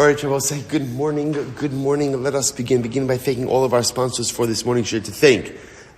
All right, Shabbos, say good morning. Good morning. Let us begin. Begin by thanking all of our sponsors for this morning. Share to thank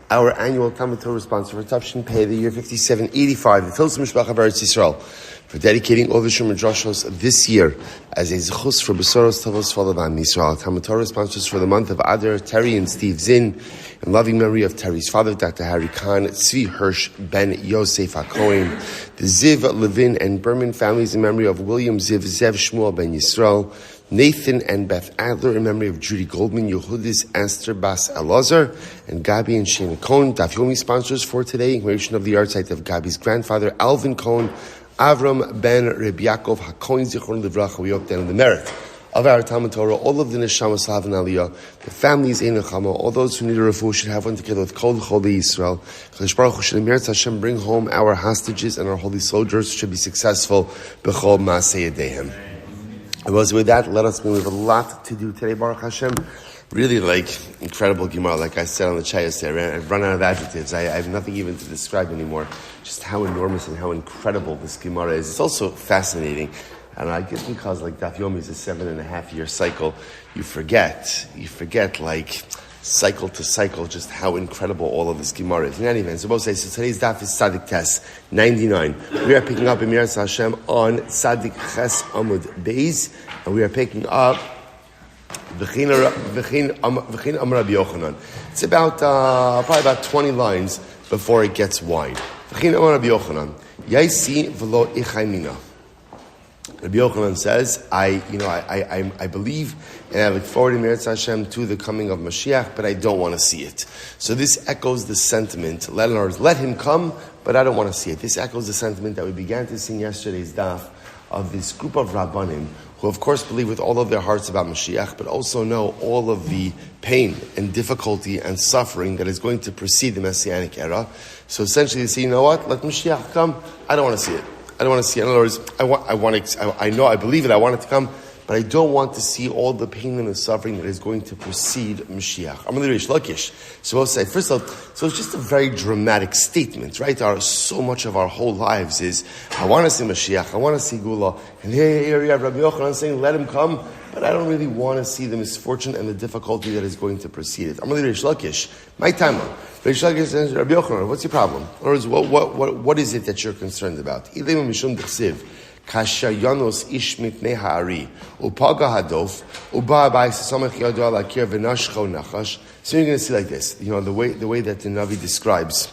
our annual TALMUD Torah sponsor for Tafshin Pei, the year 5785, the Tilson Family of Am Yisroel, for dedicating all the Shumer Drashos this year as a zechus for besuros, tovos for Am Yisroel. TALMUD Torah sponsors for the month of Adler, Teri and Czinn, in loving memory of Teri's father, Dr. Kahn, Tzvi, Hersch, Ben, Yosef, Hakohen, the Ziv, Lavine, and Behrman families in memory of Willian Ziv, Zev Shmuel, Ben Yisroel, Nathan and Beth Adler in memory of Judy, Goldman, Yehudis, Esther, Beth, Elozer, and Gobbie Shayna Cohn. Daf Yomi sponsors for today, in commemoration of the Yahrzeit of Gobbie's grandfather, Alvin Cohn, Avrohom B, Rabbi Ya'akov Hakohen, Zichron Livracha. We hope that in the merit of our TALMUD Torah, all of the Neshamas Lavine Aliyah, the families in Nechama, all those who need a refuah should have one together with Kol Yisrael. Kadosh Baruch Hu should Emeretz Hashem bring home our hostages and our holy soldiers should be successful. B'chol Maaseh Yedehem. With that, let us move. We have a lot to do today, Baruch Hashem. Really incredible Gemara. Like I said on the Chayas there, I've run out of adjectives. I have nothing even to describe anymore. Just how enormous and how incredible this Gemara is. It's also fascinating. And I guess because Daf Yomi is a 7.5 year cycle, you forget cycle to cycle, just how incredible all of this Gemara is. In any event, so today's Daf is Tzadik Tes 99. We are picking up Am Yisroel Hashem on Tzadik Ches Amud Beis, and we are picking up V'chin Am Rabbi Yochanan. It's about probably about 20 lines before it gets wide. V'chin Am Rabbi Yochanan Yaisi v'lo ichaymina. Rabbi Yochanan says, I believe and I look forward in Yahrzeit Hashem to the coming of Mashiach, but I don't want to see it. So this echoes the sentiment, let him come, but I don't want to see it. This echoes the sentiment that we began to see in yesterday's daf of this group of Rabbanim who of course believe with all of their hearts about Mashiach, but also know all of the pain and difficulty and suffering that is going to precede the Messianic era. So essentially they say, you know what, let Mashiach come, I don't want to see it. I don't want to see it. In other words, I believe it, I want it to come, but I don't want to see all the pain and the suffering that is going to precede Mashiach. I'm going to Lakish. So I'll say, first of all, so it's just a very dramatic statement, right? So much of our whole lives is, I want to see Mashiach, I want to see Gula, and here you have Rabbi Yochanan saying, let him come, but I don't really want to see the misfortune and the difficulty that is going to precede it. I'm going to Lakish. My time. Reish Lakish says, Rabbi Yochanan, what's your problem? In other words, what is it that you're concerned about? Ilem mishum d'chsiv, kasher yanos ish mitnei ha'ari, upaga hadof, uba abayis samach yado al akir v'nashcho nachash. So you're going to see like this, the way that the Navi describes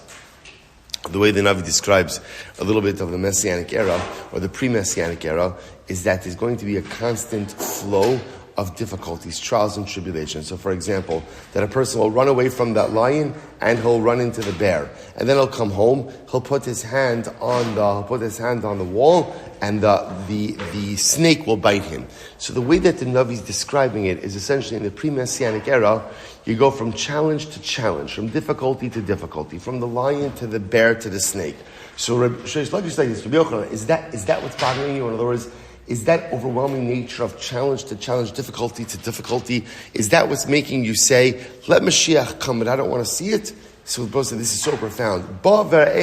a little bit of the Messianic era, or the pre-Messianic era, is that there's going to be a constant flow of difficulties, trials, and tribulations. So, for example, that a person will run away from that lion and he'll run into the bear, and then he'll come home. He'll put his hand on the wall, and the snake will bite him. So, the way that the Navi is describing it is essentially in the pre-Messianic era, you go from challenge to challenge, from difficulty to difficulty, from the lion to the bear to the snake. So, Rabbi Yochanan, is that what's bothering you? In other words, is that overwhelming nature of challenge to challenge, difficulty to difficulty, is that what's making you say, let Mashiach come, but I don't want to see it? So this is so profound. Reish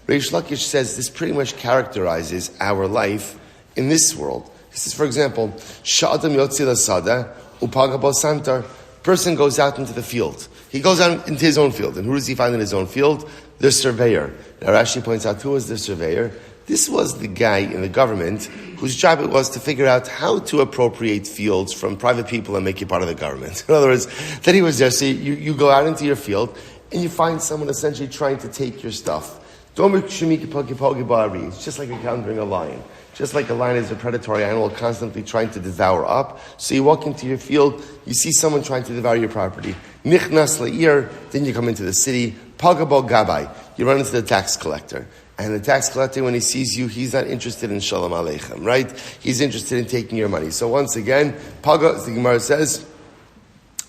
Lakish says this pretty much characterizes our life in this world. This is, for example, Sha'adam Yotzi Lasada, Upaga Bosantar. Person goes out into the field. He goes out into his own field. And who does he find in his own field? The surveyor. Now Rashi points out, who was the surveyor? This was the guy in the government whose job it was to figure out how to appropriate fields from private people and make it part of the government. In other words, that he was there. So you go out into your field and you find someone essentially trying to take your stuff. It's just like encountering a lion. Just like a lion is a predatory animal constantly trying to devour up. So you walk into your field, you see someone trying to devour your property. Nichnas le'ir, then you come into the city. Pagabo gabai, you run into the tax collector. And the tax collector, when he sees you, he's not interested in Shalom Aleichem, right? He's interested in taking your money. So once again, Paga, the Gemara says,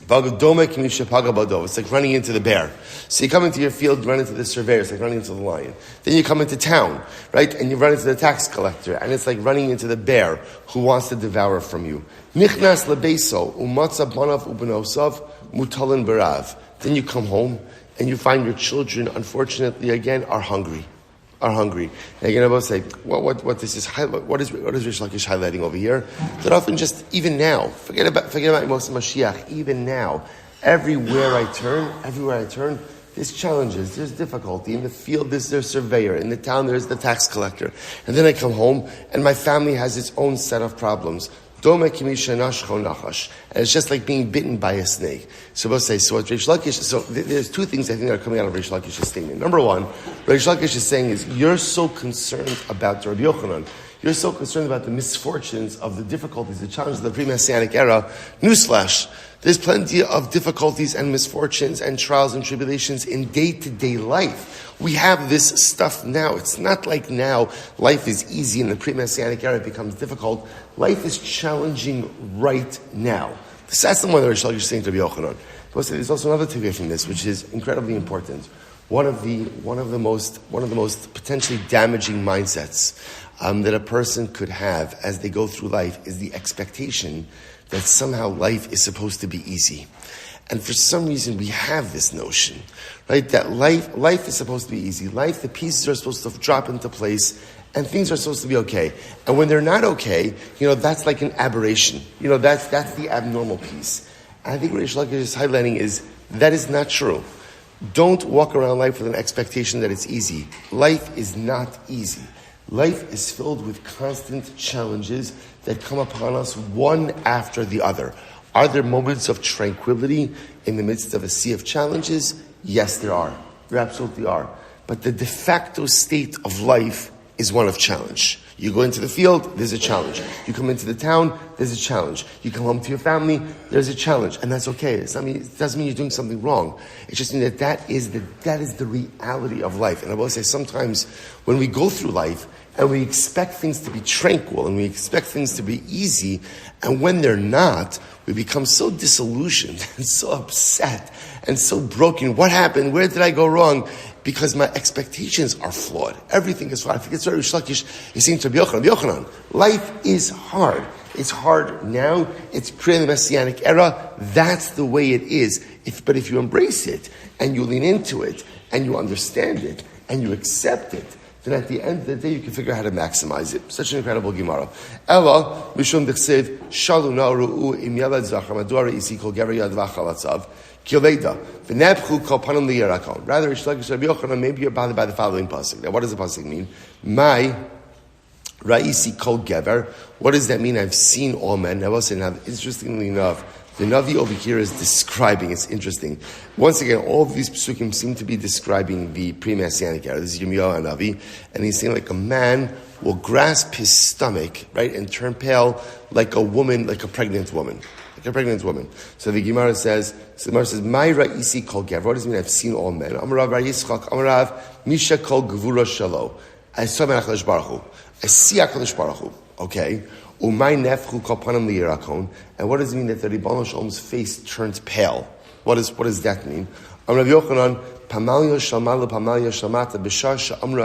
it's like running into the bear. So you come into your field, you run into the surveyor, it's like running into the lion. Then you come into town, right? And you run into the tax collector, and it's like running into the bear who wants to devour from you. Nichnas lebeso, umatza banav ubenosav, mutalin barav. Then you come home, and you find your children, unfortunately, again, are hungry. are hungry. And you're going to say, what this is, what is Rish Lakish highlighting over here? That often just, even now, forget about Moshe Mashiach, even now, everywhere I turn, there's challenges, there's difficulty. In the field, there's their surveyor. In the town, there's the tax collector. And then I come home, and my family has its own set of problems. And it's just like being bitten by a snake. So we'll say, so what Rish Lakish, there's two things I think that are coming out of Rish Lakish's statement. Number one, Rish Lakish is saying is, you're so concerned about Rabbi Yochanan. You're so concerned about the misfortunes of the difficulties, the challenges of the pre-Messianic era. Newsflash. There's plenty of difficulties and misfortunes and trials and tribulations in day-to-day life. We have this stuff now. It's not like now life is easy in the pre-Messianic era, it becomes difficult. Life is challenging right now. That's the one that Rish Lakish is saying to Rabbi Yochanan. There's also another takeaway from this, which is incredibly important. One of the most potentially damaging mindsets that a person could have as they go through life is the expectation that somehow life is supposed to be easy. And for some reason we have this notion, right, that life is supposed to be easy. Life, the pieces are supposed to drop into place and things are supposed to be okay. And when they're not okay, that's like an aberration. That's the abnormal piece. And I think what Rish Lakish is highlighting is that is not true. Don't walk around life with an expectation that it's easy. Life is not easy. Life is filled with constant challenges that come upon us one after the other. Are there moments of tranquility in the midst of a sea of challenges? Yes, there are. There absolutely are. But the de facto state of life is one of challenge. You go into the field, there's a challenge. You come into the town, there's a challenge. You come home to your family, there's a challenge. And that's okay. It doesn't mean you're doing something wrong. It just means that is the reality of life. And I will say sometimes when we go through life and we expect things to be tranquil and we expect things to be easy, and when they're not, we become so disillusioned and so upset and so broken. What happened? Where did I go wrong? Because my expectations are flawed. Everything is flawed. I think it's what Rish Lakish is saying to Rabbi Yochanan. Life is hard. It's hard now. It's pre-Messianic era. That's the way it is. But if you embrace it and you lean into it and you understand it and you accept it, then at the end of the day you can figure out how to maximize it. Such an incredible Gemara. Ella mishum dechsev shalu na'ru'u im yalad zachar madura isi kol gever yad v'chalatzav kileda v'nebchu kol panam liyarakon. Rather, Rish Lakish Rabbi Yochanan, maybe you're bothered by the following pasuk. Now, what does the pasuk mean? My ra'isi kol gever. What does that mean? I've seen all men. Now, interestingly enough, the Navi over here is describing, it's interesting. Once again, all of these psukim seem to be describing the pre-Messianic era. This is Yirmiyahu Navi, and he's saying like a man will grasp his stomach, right, and turn pale like a woman, like a pregnant woman. Like a pregnant woman. So the Gemara says, My ra'isi kol gever. What does it mean? I've seen all men. Amarav Yitzchak, Amarav Misha kol gevura shalo. I saw HaKadosh Baruch Hu. I see HaKadosh Baruch Hu. Okay. And what does it mean that the Ribono Shalom's face turns pale? What does that mean?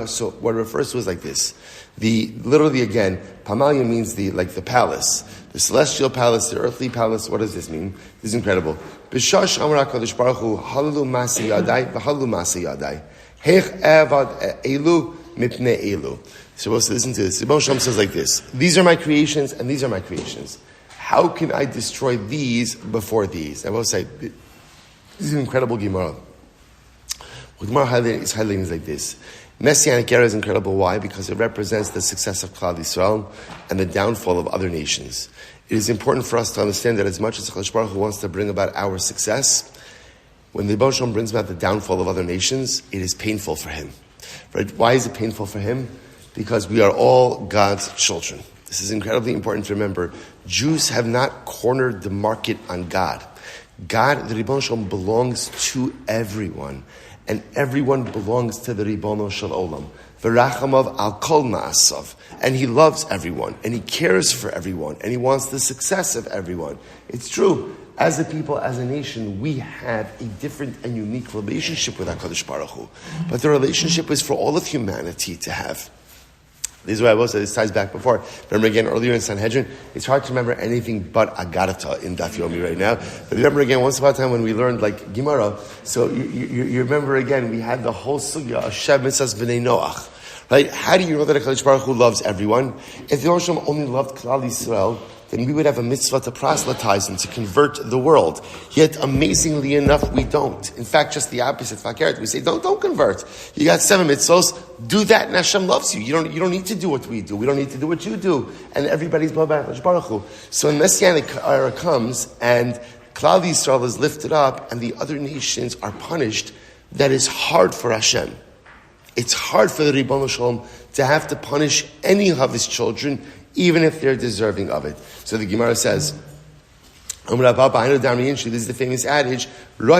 So what it refers to is like this. Literally again, Pamalia means the palace, the celestial palace, the earthly palace. What does this mean? This is incredible. Bishash Amra Kadosh Baruch Hu Halalu Masi Yadai v'Halalu Masi Yadai Hech Evad Elu Mipne Elu. So we'll listen to this. The Ribono Shalom says like this: these are my creations, and these are my creations. How can I destroy these before these? I will say, this is an incredible Gemara. What Gemara is highlighting is like this. Messianic era is incredible. Why? Because it represents the success of Klal Yisrael and the downfall of other nations. It is important for us to understand that as much as HaKadosh Baruch Hu wants to bring about our success, when the Ribono Shalom brings about the downfall of other nations, it is painful for him. Right? Why is it painful for him? Because we are all God's children. This is incredibly important to remember. Jews have not cornered the market on God. God, the Ribono Shalom, belongs to everyone. And everyone belongs to the Ribono Shalom. V'rachamav al kol na'asav. And he loves everyone. And he cares for everyone. And he wants the success of everyone. It's true. As a people, as a nation, we have a different and unique relationship with HaKadosh Baruch Hu. But the relationship is for all of humanity to have. This is why I will say this ties back before. Remember again, earlier in Sanhedrin, it's hard to remember anything but Agarata in Daf Yomi right now. But remember again, once upon a time when we learned like Gemara, so you remember again, we had the whole sugya of Shem Mitzvahs B'nei Noach. Right? How do you know that HaKadosh Baruch Hu loves everyone? If the Hashem only loved Klal Yisrael, then we would have a mitzvah to proselytize and to convert the world. Yet, amazingly enough, we don't. In fact, just the opposite. We say, don't convert. You got 7 mitzvahs, do that and Hashem loves you. You don't need to do what we do. We don't need to do what you do. And everybody's loved by HaKadosh Baruch Hu. So when Messianic era comes and Klal Yisrael is lifted up and the other nations are punished, that is hard for Hashem. It's hard for the Ribono Shalom to have to punish any of his children, even if they're deserving of it. So the Gemara says, this is the famous adage, this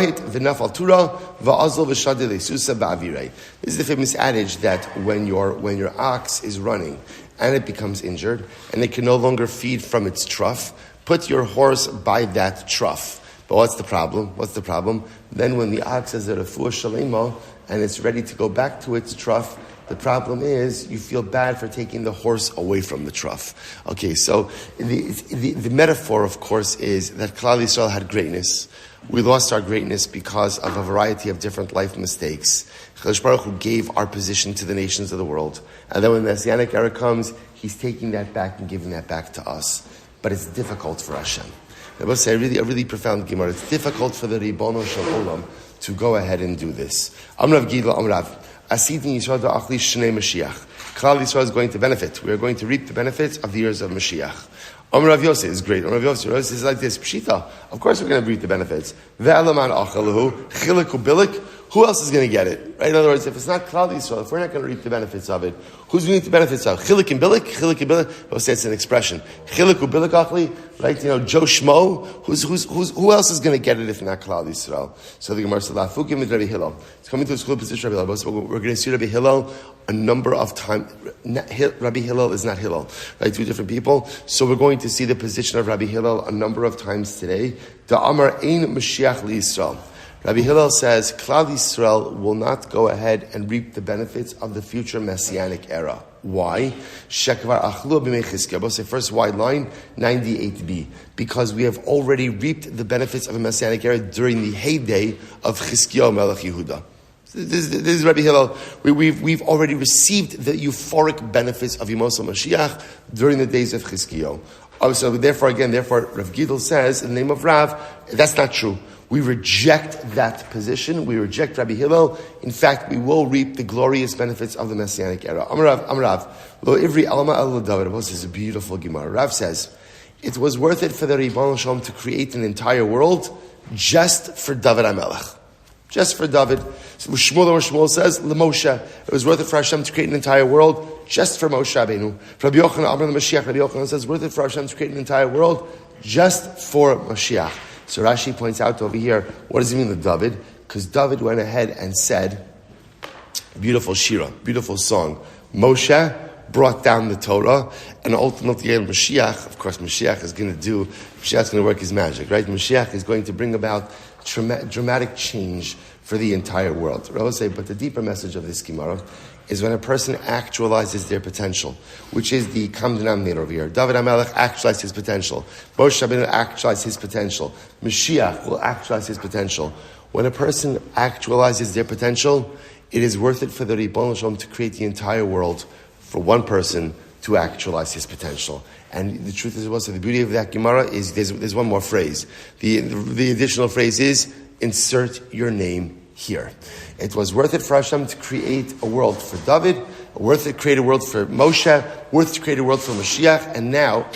is the famous adage that when your ox is running and it becomes injured and it can no longer feed from its trough, put your horse by that trough. But what's the problem? Then when the ox has a refuah shalema and it's ready to go back to its trough, the problem is you feel bad for taking the horse away from the trough. Okay, so the metaphor, of course, is that Klal Yisrael had greatness. We lost our greatness because of a variety of different life mistakes. Kadosh Baruch Hu gave our position to the nations of the world. And then when the Messianic era comes, he's taking that back and giving that back to us. But it's difficult for Hashem. I must say, a really profound Gemara. It's difficult for the Ribono Shel Olam to go ahead and do this. Amrav Gidla, Amrav. Asidin Yisrael da'achli shnei Mashiach. Klal Yisrael is going to benefit. We are going to reap the benefits of the years of Mashiach. Amrav Yosef is great. Amrav Yosef is like this. Pshita. Of course we're going to reap the benefits. Ve'alaman achalahu chilik ubilik. Who else is going to get it? Right? In other words, if it's not Klal Yisrael, if we're not going to reap the benefits of it, who's going to reap the benefits of it? Chilik and bilik? Chilik and bilik? We'll say it's an expression. Chilik ubilik achli? Right? Joe Schmo? Who else is going to get it if not Klal Yisrael? So the Gemara said, Lafukim with Rabbi Hillel. It's coming to a school position Rabbi Hillel. So we're going to see Rabbi Hillel a number of times. Rabbi Hillel is not Hillel. Right? 2 different people. So we're going to see the position of Rabbi Hillel a number of times today. The Amar Ein Mashiach Li Yisrael. Rabbi Hillel says, Klal Yisrael will not go ahead and reap the benefits of the future Messianic era. Why? Shekvar achlu b'mei Chizkiah. Say first wide line, 98b. Because we have already reaped the benefits of a Messianic era during the heyday of Chizkiah Melech Yehuda. This is Rabbi Hillel. We've already received the euphoric benefits of Yemos HaMashiach during the days of Chizkiah. So therefore Rav Gidl says, in the name of Rav, that's not true. We reject that position. We reject Rabbi Hillel. In fact, we will reap the glorious benefits of the Messianic era. Amrav, lo ivri alma al David. This is a beautiful Gemara. Rav says, it was worth it for the Ribono Shalom to create an entire world just for David HaMelech. Just for David. So Shmuel says, LeMoshe. It was worth it for Hashem to create an entire world just for Moshe Rabbeinu. Rabbi Yochanan, Amr Mashiach, Rabbi Yochanan says, worth it for Hashem to create an entire world just for Mashiach. So Rashi points out over here, what does it mean with David? Because David went ahead and said, beautiful shira, beautiful song. Moshe brought down the Torah, and ultimately Mashiach, of course Mashiach's going to work his magic, right? Mashiach is going to bring about dramatic change for the entire world. I will say, but the deeper message of this Gemara is when a person actualizes their potential, which is the common denominator over here. David HaMelech actualized his potential. Moshe Rabbeinu actualized his potential. Mashiach will actualize his potential. When a person actualizes their potential, it is worth it for the Ribono Shalom to create the entire world for one person to actualize his potential. And the truth is also, the beauty of that Gemara is there's one more phrase. The additional phrase is, insert your name here. It was worth it for Hashem to create a world for David, worth it to create a world for Moshe, worth it to create a world for Mashiach, and now,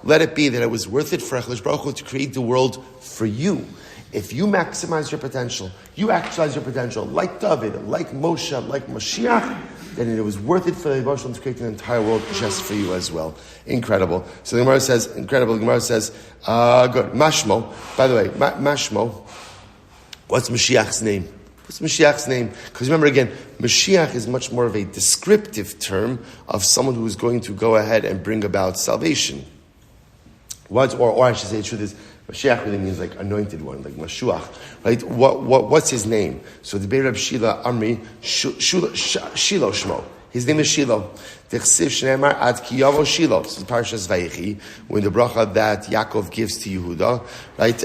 let it be that it was worth it for HaKadosh Baruch Hu to create the world for you. If you maximize your potential, you actualize your potential, like David, like Moshe, like Mashiach, then it was worth it for the Ribono to create an entire world just for you as well. Incredible. So the Gemara says, incredible. The Gemara says, good. Mashmo. By the way, Mashmo. What's Mashiach's name? What's Mashiach's name? Because remember again, Mashiach is much more of a descriptive term of someone who is going to go ahead and bring about salvation. Or I should say, the truth is, Mashiach really means like anointed one, like Mashuach, right? What's his name? So the Be'er Reb Shila Amri Shilo Shmo. His name is Shiloh. This is Parshas Vayechi, when the bracha that Yaakov gives to Yehuda, right?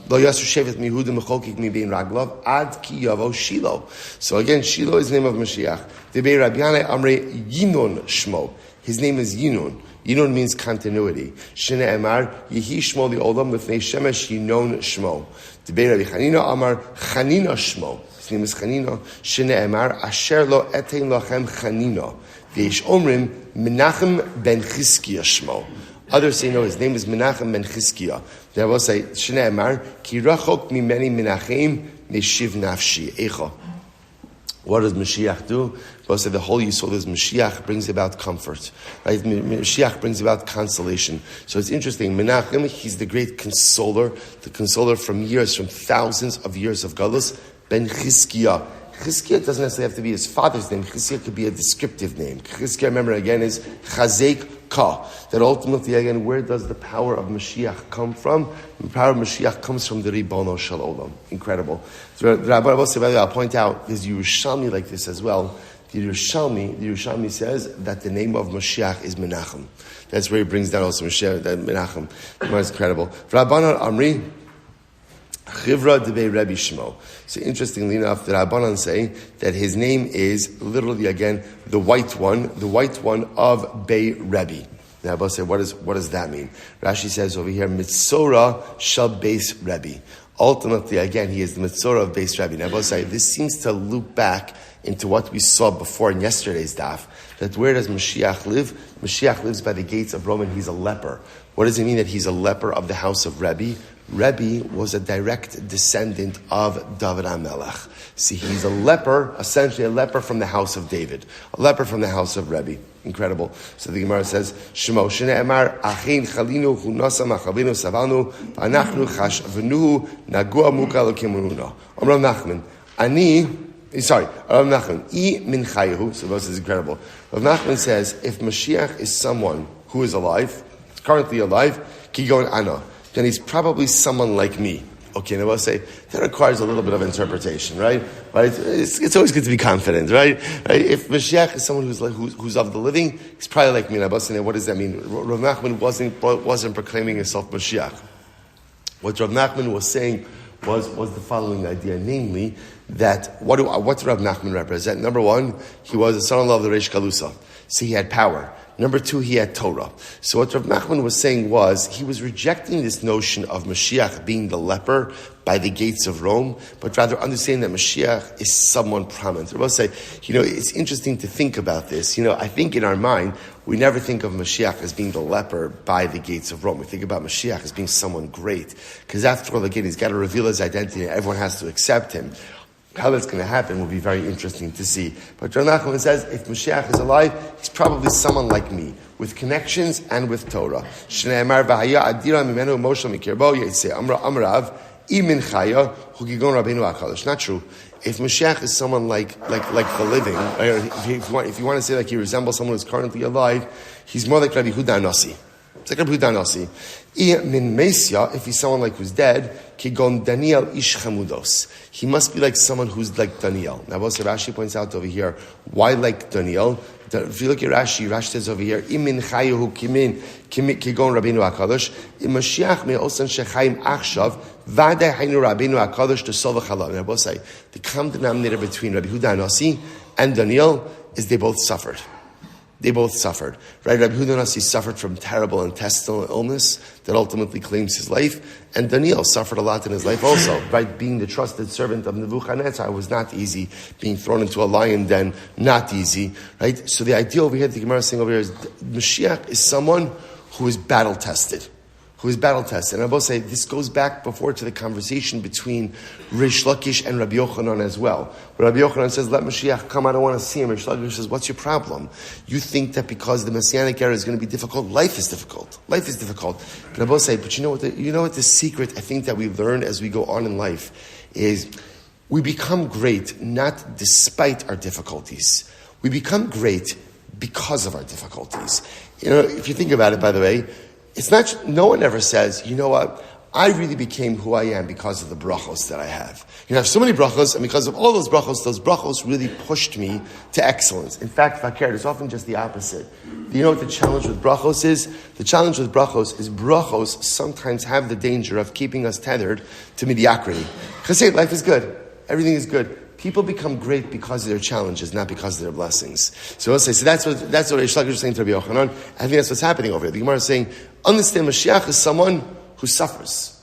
Lo yasu shevet miYehuda mecholkik mi bein raglav ad ki yavo Shiloh. So again, Shiloh is the name of Mashiach. Debei Rabbi Yanai Amrei Yinon Shmo. His name is Yinon. Yinon means continuity. Shene Emar Yehi Shmo li'olam lifnei Shemesh Yinon Shmo. Debei Rabbi Chanina Amar Chanina Shmo. His name is Chanina. Shene Emar Asher lo etein lachem Chanina. V'yesh omrim Menachem ben Chizkiah Shmo. Others say no, his name is Menachem ben Chizkiah. They will say Shene Emar Ki rachok mimeni Menachem meshiv nafshi Eicha. What does Mashiach do? Both say the whole Yisod is Mashiach brings about comfort, right? Mashiach brings about consolation. So it's interesting. Menachem, he's the great consoler, the consoler from thousands of years of Galus. Ben Chizkiah. Chizkiah doesn't necessarily have to be his father's name. Chizkiah could be a descriptive name. Chizkiah, remember again, is Chazek Ka. That ultimately, again, where does the power of Mashiach come from? The power of Mashiach comes from the Ribono Shel Olam. Incredible. So, I'll point out, there's Yerushalmi like this as well. The Yerushalmi says that the name of Mashiach is Menachem. That's where he brings down also Mashiach, that Menachem. It's incredible. Rabbanan Amri, Chivra Debei Rabbi Shmuel. So interestingly enough, the Rabbanan say that his name is literally again the white one of Bei Rebbe. The Rabbanan say, what does that mean? Rashi says over here, Mitzora Shal Beis Rebbe. Ultimately, again, he is the Mitzora of Beis Rebbe. Now, say this seems to loop back into what we saw before in yesterday's daf. That where does Mashiach live? Mashiach lives by the gates of Rome, and he's a leper. What does it mean that he's a leper of the house of Rebbe? Rebbe was a direct descendant of David HaMelech. See, he's a leper, essentially a leper from the house of David, a leper from the house of Rebbe. Incredible. So the Gemara says, Shemo Shene Emar Achin Chalinu Hunasa Machavinu Savanu Anachnu Chashvenu Nagua Muka Lokimununa. Rav Nachman, Rav Nachman, I min Chayehu. So this is incredible. Rav Nachman says, if Mashiach is someone who is alive, currently alive, Kigon Ana, then he's probably someone like me. Okay, now I'll say that requires a little bit of interpretation, right? It's always good to be confident, right? If Mashiach is someone who's of the living, he's probably like me. Now, what does that mean? Rav Nachman wasn't proclaiming himself Mashiach. What Rav Nachman was saying was the following idea, namely that what did Rav Nachman represent? Number one, he was a son-in-law of the Reish Galusa, so he had power. Number two, he had Torah. So what Rav Nachman was saying was, he was rejecting this notion of Mashiach being the leper by the gates of Rome, but rather understanding that Mashiach is someone prominent. I will say, it's interesting to think about this. I think in our mind, we never think of Mashiach as being the leper by the gates of Rome. We think about Mashiach as being someone great. Because after all, again, he's got to reveal his identity and everyone has to accept him. How that's going to happen will be very interesting to see. But Rav Nachman says, if Mashiach is alive, he's probably someone like me, with connections and with Torah. Shneimar v'haya adira mimenu Moshe mikirbo yitzei amrav imin chaya hugigon Rabbeinu HaKadosh. Not true. If Mashiach is someone like the living, or if you want to say like he resembles someone who's currently alive, he's more like Rabbi Yehuda Anasi. It's like Rabbi Yehuda Anasi. Min Mesia, if he's someone like who's dead, Kigon Daniel Ish Chamudos. He must be like someone who's like Daniel. Now, also Rashi points out over here, why like Daniel? If you look at Rashi says over here, Imin Chayehu Kigon Rabbeinu HaKadosh, Im Mashiach me'osan shechaim achshav, Vadei Hainu Rabbeinu HaKadosh to Sova Chalav. Now, both say, the common denominator between Rabbi Yehuda Anasi and Daniel is they both suffered. They both suffered, right? Rabbi Yehuda Anasi suffered from terrible intestinal illness that ultimately claims his life, and Daniel suffered a lot in his life also, right? Being the trusted servant of Nebuchadnezzar was not easy. Being thrown into a lion den, not easy, right? So the idea over here, the Gemara is saying over here, is Mashiach is someone who is battle tested. And I both say this goes back before to the conversation between Rish Lakish and Rabbi Yochanan as well. Rabbi Yochanan says, let Mashiach come, I don't want to see him. Rish Lakish says, what's your problem? You think that because the Messianic era is going to be difficult, life is difficult. But I both say, but you know what the secret I think that we learn as we go on in life is we become great not despite our difficulties. We become great because of our difficulties. If you think about it, by the way, it's not, no one ever says, you know what, I really became who I am because of the brachos that I have. You have so many brachos, and because of all those brachos really pushed me to excellence. In fact, Fakir, it's often just the opposite. Do you know what the challenge with brachos is? The challenge with brachos is brachos sometimes have the danger of keeping us tethered to mediocrity. Because hey, life is good. Everything is good. People become great because of their challenges, not because of their blessings. So I'll say, that's what Reish Lakish is saying to Rabbi Yochanan. I think that's what's happening over here. The Gemara is saying, understand Mashiach is someone who suffers.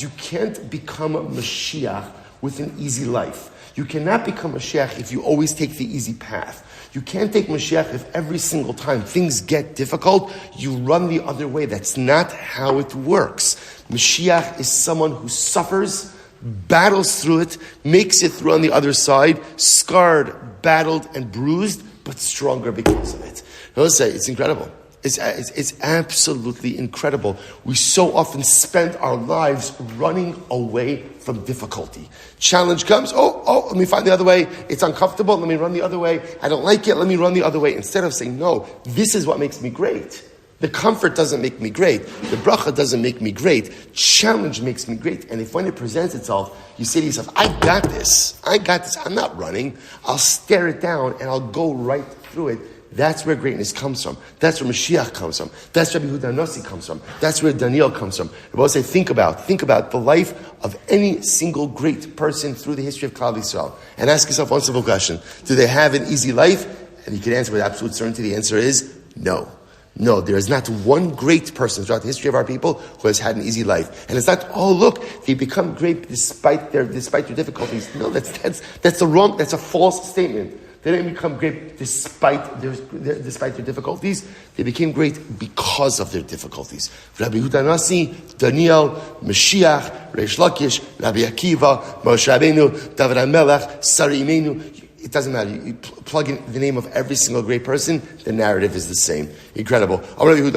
You can't become a Mashiach with an easy life. You cannot become Mashiach if you always take the easy path. You can't take Mashiach if every single time things get difficult, you run the other way. That's not how it works. Mashiach is someone who suffers, battles through it, makes it through on the other side, scarred, battled, and bruised, but stronger because of it. Let's say it's incredible. It's absolutely incredible. We so often spend our lives running away from difficulty. Challenge comes, let me find the other way. It's uncomfortable, let me run the other way. I don't like it, let me run the other way. Instead of saying, no, this is what makes me great. The comfort doesn't make me great. The bracha doesn't make me great. Challenge makes me great. And if when it presents itself, you say to yourself, I got this. I'm not running. I'll stare it down and I'll go right through it. That's where greatness comes from. That's where Mashiach comes from. That's where Rabbi Yehuda Nasi comes from. That's where Daniel comes from. I will say, think about the life of any single great person through the history of Klal Yisrael. And ask yourself one simple question. Do they have an easy life? And you can answer with absolute certainty. The answer is no. No, there is not one great person throughout the history of our people who has had an easy life. And it's not, they become great despite their difficulties. No, that's a false statement. They didn't become great despite their difficulties. They became great because of their difficulties. Rabbi Yehuda Nasi, Daniel, Mashiach, Reish Lakish, Rabbi Akiva, Moshe Rabbeinu, David HaMelech, Sari Imenu. It doesn't matter. You plug in the name of every single great person, the narrative is the same. Incredible. I think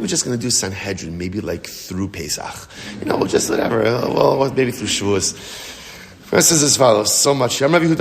we're just going to do Sanhedrin, maybe like through Pesach. We'll just whatever. Well, maybe through Shavuos. First is as follows. So much. So Moshe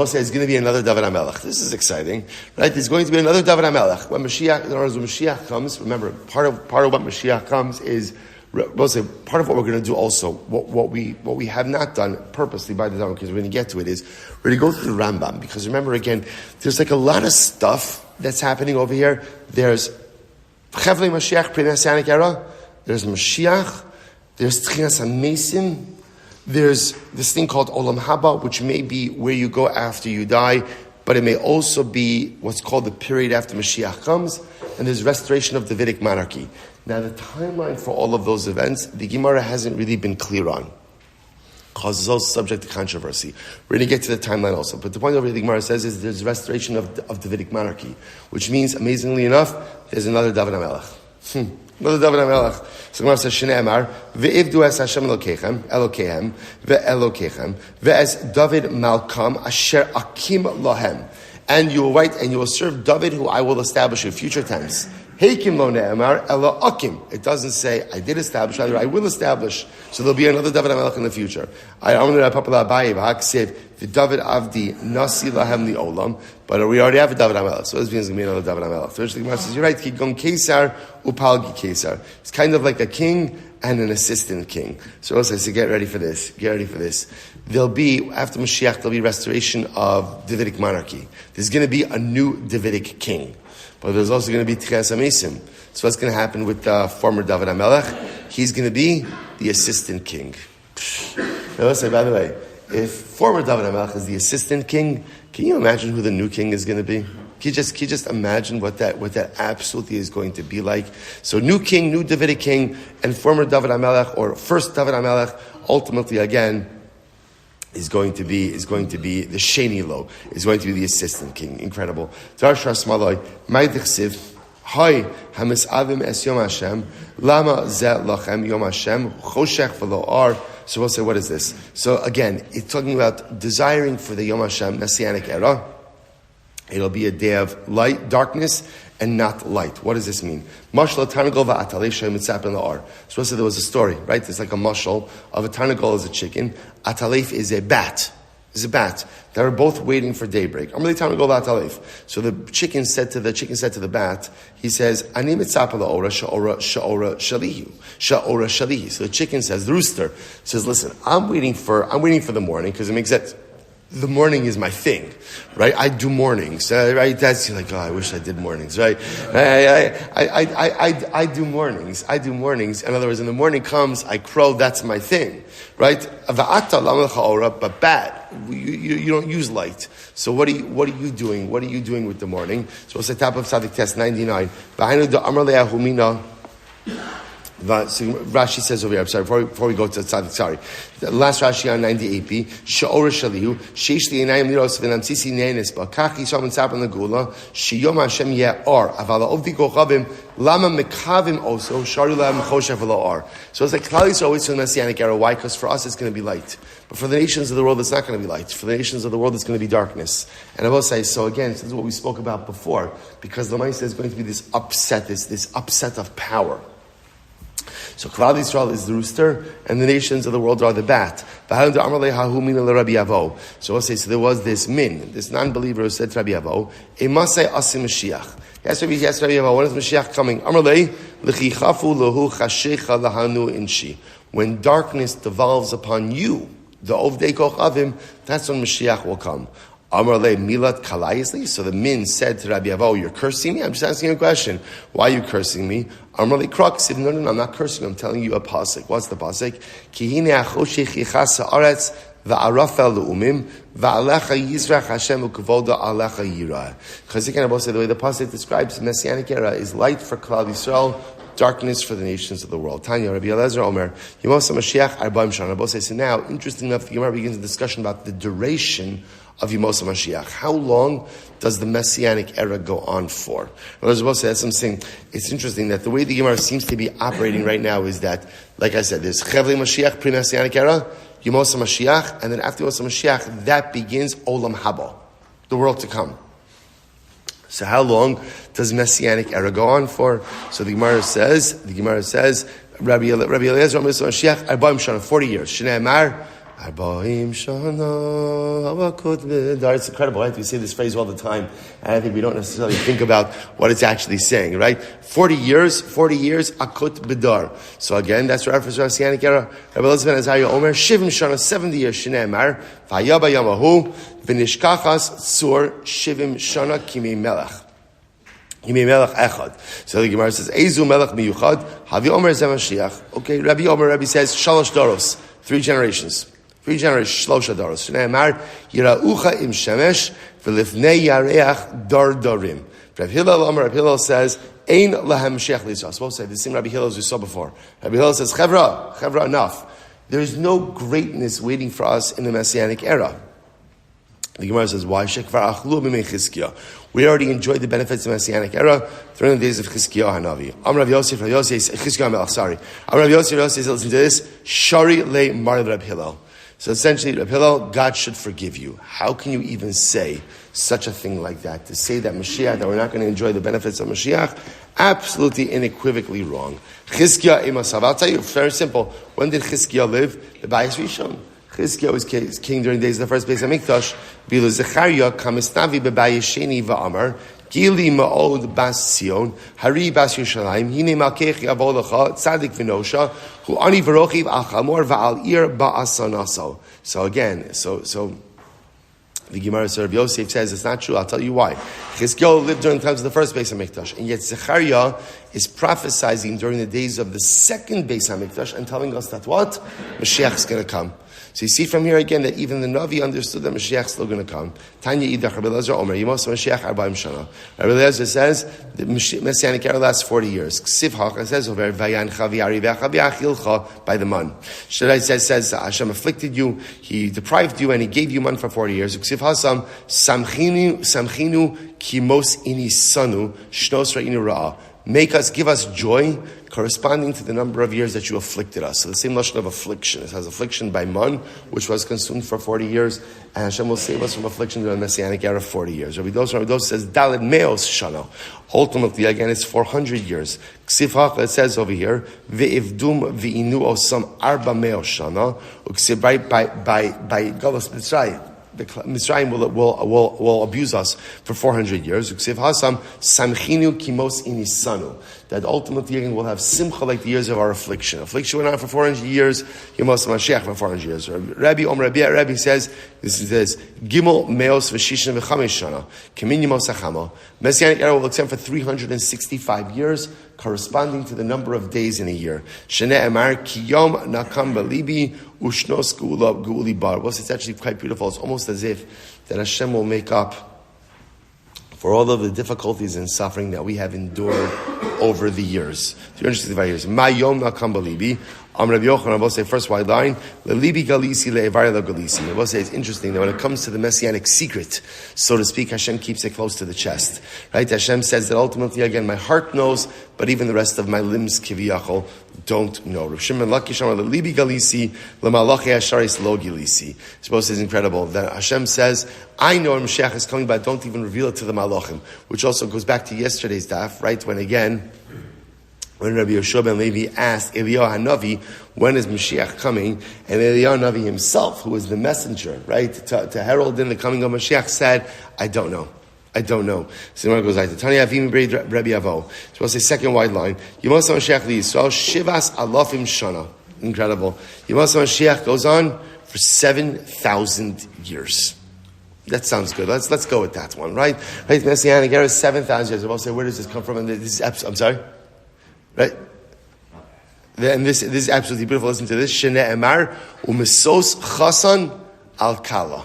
says it's going to be another David HaMelech. This is exciting, right? There's going to be another David HaMelech. When Mashiach comes, remember, part of what Mashiach comes is, we'll say, part of what we're going to do also, what we have not done purposely by the time, because we're going to get to it, is we're going to go through the Rambam. Because remember, again, there's like a lot of stuff that's happening over here. There's Chevlei Mashiach, pre-Messianic era. There's Mashiach. There's Tchinas HaMesim. There's this thing called Olam Haba, which may be where you go after you die, but it may also be what's called the period after Mashiach comes, and there's restoration of Davidic monarchy. Now, the timeline for all of those events, the Gemara hasn't really been clear on, because it's also subject to controversy. We're going to get to the timeline also, but the point over here the Gemara says is there's restoration of Davidic monarchy, which means, amazingly enough, there's another David HaMelech. Another David HaMelech. So Gemara says, Shnei Amar, ve'ivdu es Hashem Elokeichem, ve'ez David Malkam, asher akim lahem. And you will write, and you will serve David, who I will establish in future tense. Heikim lo ne'emar, elo akim. It doesn't say, I did establish, rather, I will establish. So there'll be another David HaMelech in the future. I David Avdi Nasi Lahem Li Olam, but we already have a David HaMelech, so this means going to be another David HaMelech. So the Gemara says, you're right, Kigon Kesar Upalgi Kesar. It's kind of like a king and an assistant king. So also says, get ready for this. There'll be, after Mashiach, there'll be restoration of Davidic monarchy. There's going to be a new Davidic king. But there's also going to be Tchias HaMesim. So what's going to happen with former David HaMelech? He's going to be the assistant king. Now let's say, by the way, if former David HaMelech is the assistant king, can you imagine who the new king is going to be? Can you just imagine what that absolutely is going to be like? So new king, new Davidic king, and former David HaMelech, or first David HaMelech, ultimately again, is going to be the Sheni Lo, is going to be the assistant king. Incredible. Darsha Smaloi, Maidichsiv, Hai Hamisavim Es Yom Hashem, Lama Ze Lachem Yom Hashem, Choshech V'lo Ar. So we'll say, what is this? So again, it's talking about desiring for the Yom Hashem Messianic era. It'll be a day of light, darkness, and not light. What does this mean? Mashal Tarnagol va'atalei she'em mitzapin la'ar. So there was a story, right? It's like a mashal of a tarnagol is a chicken, atalef is a bat. is a bat. They were both waiting for daybreak. I'm really time to go about Alef. So the chicken said to the bat, he says, Ani mitzapa la'ora sha'ora shalihu. Sha'ora shalihi. So the chicken says, the rooster says, listen, I'm waiting for the morning because it makes sense. The morning is my thing, right? I do mornings, right? That's like, I wish I did mornings, right? I do mornings. In other words, when the morning comes, I crow. That's my thing, right? But bad. You don't use light. So what are you doing? What are you doing with the morning? So it's the top of Sadik test 99. So Rashi says over here, I'm sorry, before we go to Tzadik, sorry. The last Rashi on 98b, Sha'ora Shalihu, Sheish Li'enayim Liros V'nam Tzisi Ne'enes Ba, Kach Yisam and Tzap and Legula, Shiyom Hashem Ye'or, Avala Ovdi Kochavim, Lama Mekhavim also, Shari Lam Choshev V'lo Or. So it's like Klal Yisrael always in the Messianic era. Why? Because for us it's going to be light. But for the nations of the world it's not going to be light. For the nations of the world it's going to be darkness. And I will say, so again, this is what we spoke about before, because the Ma'aseh is going to be this upset of power. So Klal Yisrael is the rooster, and the nations of the world are the bat. So we'll say, so there was this non-believer who said to Rabbi Avo, Emasei asim Mashiach. Yes, Rabbi Avo, when is Mashiach coming? When darkness devolves upon you, the Ovdei Kochavim, that's when Mashiach will come. Amarle milat kalayisli. So the min said to Rabbi Avo, you're cursing me? I'm just asking you a question. Why are you cursing me? Amarle krok said, no, I'm not cursing. I'm telling you a pasuk. What's the pasuk? Ki hine achoshech yichas haaretz va'arafel le'umim va'alecha yizrach Hashem u'kavoda alecha yirah. Chazik and Abba say the way the pasuk describes the Messianic era is light for Klal Yisrael, darkness for the nations of the world. Tanya, Rabbi Elozer Omer, Yimos HaMashiach Arbaim Shana. Abba says, so now, interesting enough, the Gemara begins a discussion about the duration of Yemos HaMashiach. How long does the Messianic era go on for? Well, as opposed to that, I'm saying it's interesting that the way the Gemara seems to be operating right now is that, like I said, there's Chevlei Mashiach, pre-Messianic era, Yemos HaMashiach, and then after Yemos HaMashiach, that begins Olam Haba, the world to come. So how long does Messianic era go on for? So the Gemara says, Rabbi Eliezer Mashiach, Arbaim Shana, 40 years. Shnei Amar, Arbaim Shana, it's incredible, right? We say this phrase all the time, and I think we don't necessarily think about what it's actually saying, right? 40 years, Akut Bidar. So again, that's the reference to Messianic era. Rabbi Elazar ben Azariah Omer, Shivim Shana, 70 years, Shnei Amar, Vayaba Yamahu, V'nishkachas Tzur, Shivim Shana, Kimi Melech. Kimi Melech Echad. So the Gemara says, Eizu Melech Miyuchad, Havi Omer Zev Mashiach. Okay, Rabbi says, Shalosh Doros, 3 generations. 3 generations, Shlosha Doros. Shnei Amar, Yira'ucha im Shemesh, V'lifnei Yareach Dar Darim. Rabbi Hillel says, Ein Lahem Mashiach L'Yisrael. We'll say the same Rabbi Hillel as we saw before. Rabbi Hillel says, Chevra, enough. There is no greatness waiting for us in the Messianic era. The Gemara says, why? We already enjoyed the benefits of the Messianic era during the days of Chizkiyahu Hanavi. Rav Yosef, listen to this. Shari le Mar Reb Hillel. So essentially, Reb Hillel, God should forgive you. How can you even say such a thing like that? To say that Mashiach, that we're not going to enjoy the benefits of Mashiach, absolutely unequivocally wrong. Chizkiyahu Imasav. I'll tell you, very simple. When did Chizkiyahu live? The Bayis Rishon. Chizkiyahu was king during the days of the first Beis HaMikdash. Bilu Zechariah kamisnavi bebayis sheni va'amar gili ma'od bas Sion hari bas Yerushalayim hine malkech yavolacha tzadik v'nosha hu ani v'rochiv al chamor va'al ir ba'asanasal. So again, so the Gemara of Yosef says it's not true. I'll tell you why. Chizkiyahu lived during the times of the first Beis HaMikdash, and yet Zechariah is prophesying during the days of the second Beis HaMikdash and telling us that what? Mashiach is going to come. So you see from here again that even the Navi understood that Mashiach is still going to come. Tanya Idach, Rabbi Elozer Omer, Yemos Mashiach Arbaim Shana. Rabbi Elozer says the Messianic era lasts 40 years. Ksiv Hacha says over Vayan Chaviari Vechaviach Yilcha by the man. Shaddai says Hashem afflicted you, He deprived you, and He gave you man for 40 years. Ksiv Hasam Samchinu Kimos Ini Sanu Shnos Ra'inu Ra'a. Give us joy corresponding to the number of years that you afflicted us. So the same notion of affliction. It has affliction by man, which was consumed for 40 years, and Hashem will save us from affliction during the Messianic era of 40 years. Rabbi Dosa says, Daled Meos Shana. Ultimately, again, it's 400 years. Ksiv Hacha, it says over here, Ve'ivdum Ve'inu Osam Arba Meos Shana. Uksiv by Galus Mitzrayim. The Mitzrayim will abuse us for 400 years. That ultimately we'll have simcha like the years of our affliction. Affliction went on for 400 years. Yemos Mashiach for 400 years. Rabbi says, this is Gimel Meos V'Shishin V'Chamesh Shana. Kamin Yemos Achama. Messianic era will extend for 365 years, corresponding to the number of days in a year. Shene Emar Kiyom Nakam Balibi Ushnos Geuli Bar. Well, it's actually quite beautiful. It's almost as if that Hashem will make up for all of the difficulties and suffering that we have endured over the years. 365 years. Ma Yom Nakam Balibi. Rabbi Yochanan, I will say first wide line, Lelibi Galisi Le'evar Lo Galisi. I will say it's interesting that when it comes to the messianic secret, so to speak, Hashem keeps it close to the chest. Right? Hashem says that ultimately, again, my heart knows, but even the rest of my limbs, kiviyachol, don't know. Rav Shimon Laki Shamar Lelibi Galisi Lemalachi Asharis Lo Gilisi. I suppose it's incredible that Hashem says, I know Mashiach is coming, but I don't even reveal it to the Malachim, which also goes back to yesterday's daf, right? When Rabbi Yoshua ben Levi asked Eliyahu HaNavi, when is Mashiach coming? And Eliyahu HaNavi himself, who was the messenger, right, to herald in the coming of Mashiach, said, I don't know. So the one goes like, Tanya Avim Rabbi Avo. So we'll say second wide line. Yemos Mashiach Yisrael Shivas Alafim Shana. Incredible. Yemos Mashiach goes on for 7,000 years. That sounds good. Let's go with that one, right? Right, Messianic era is 7,000 years. We'll say, where does this come from? And this is, I'm sorry? Right? And this is absolutely beautiful. Listen to this. Shene Emar u'misos chasan al kala.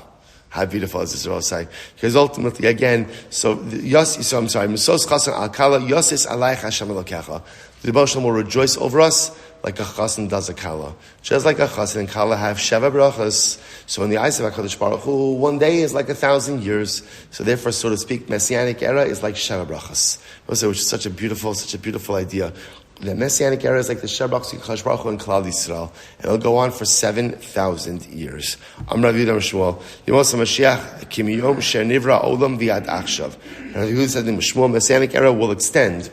How beautiful is this? I'll say, because ultimately, again, misos chasan al kala yosis alayich Hashem elokecha. The Rebbe will rejoice over us like a chasan does a kala. Just like a chasan and kala have sheva brachas. So in the eyes of HaKadosh Baruch Hu, one day is like 1,000 years. So therefore, so to speak, Messianic era is like sheva brachas. Which is such a beautiful idea. The Messianic era is like the sheva brachas of HaKadosh Baruch Hu and Klal Yisrael, and it'll go on for 7,000 years. Am Yisroel Yemos Mashiach Kimiyom Sher Nivra Olam V'Ad Achshav. And Yehudis said the Shmuel Messianic era will extend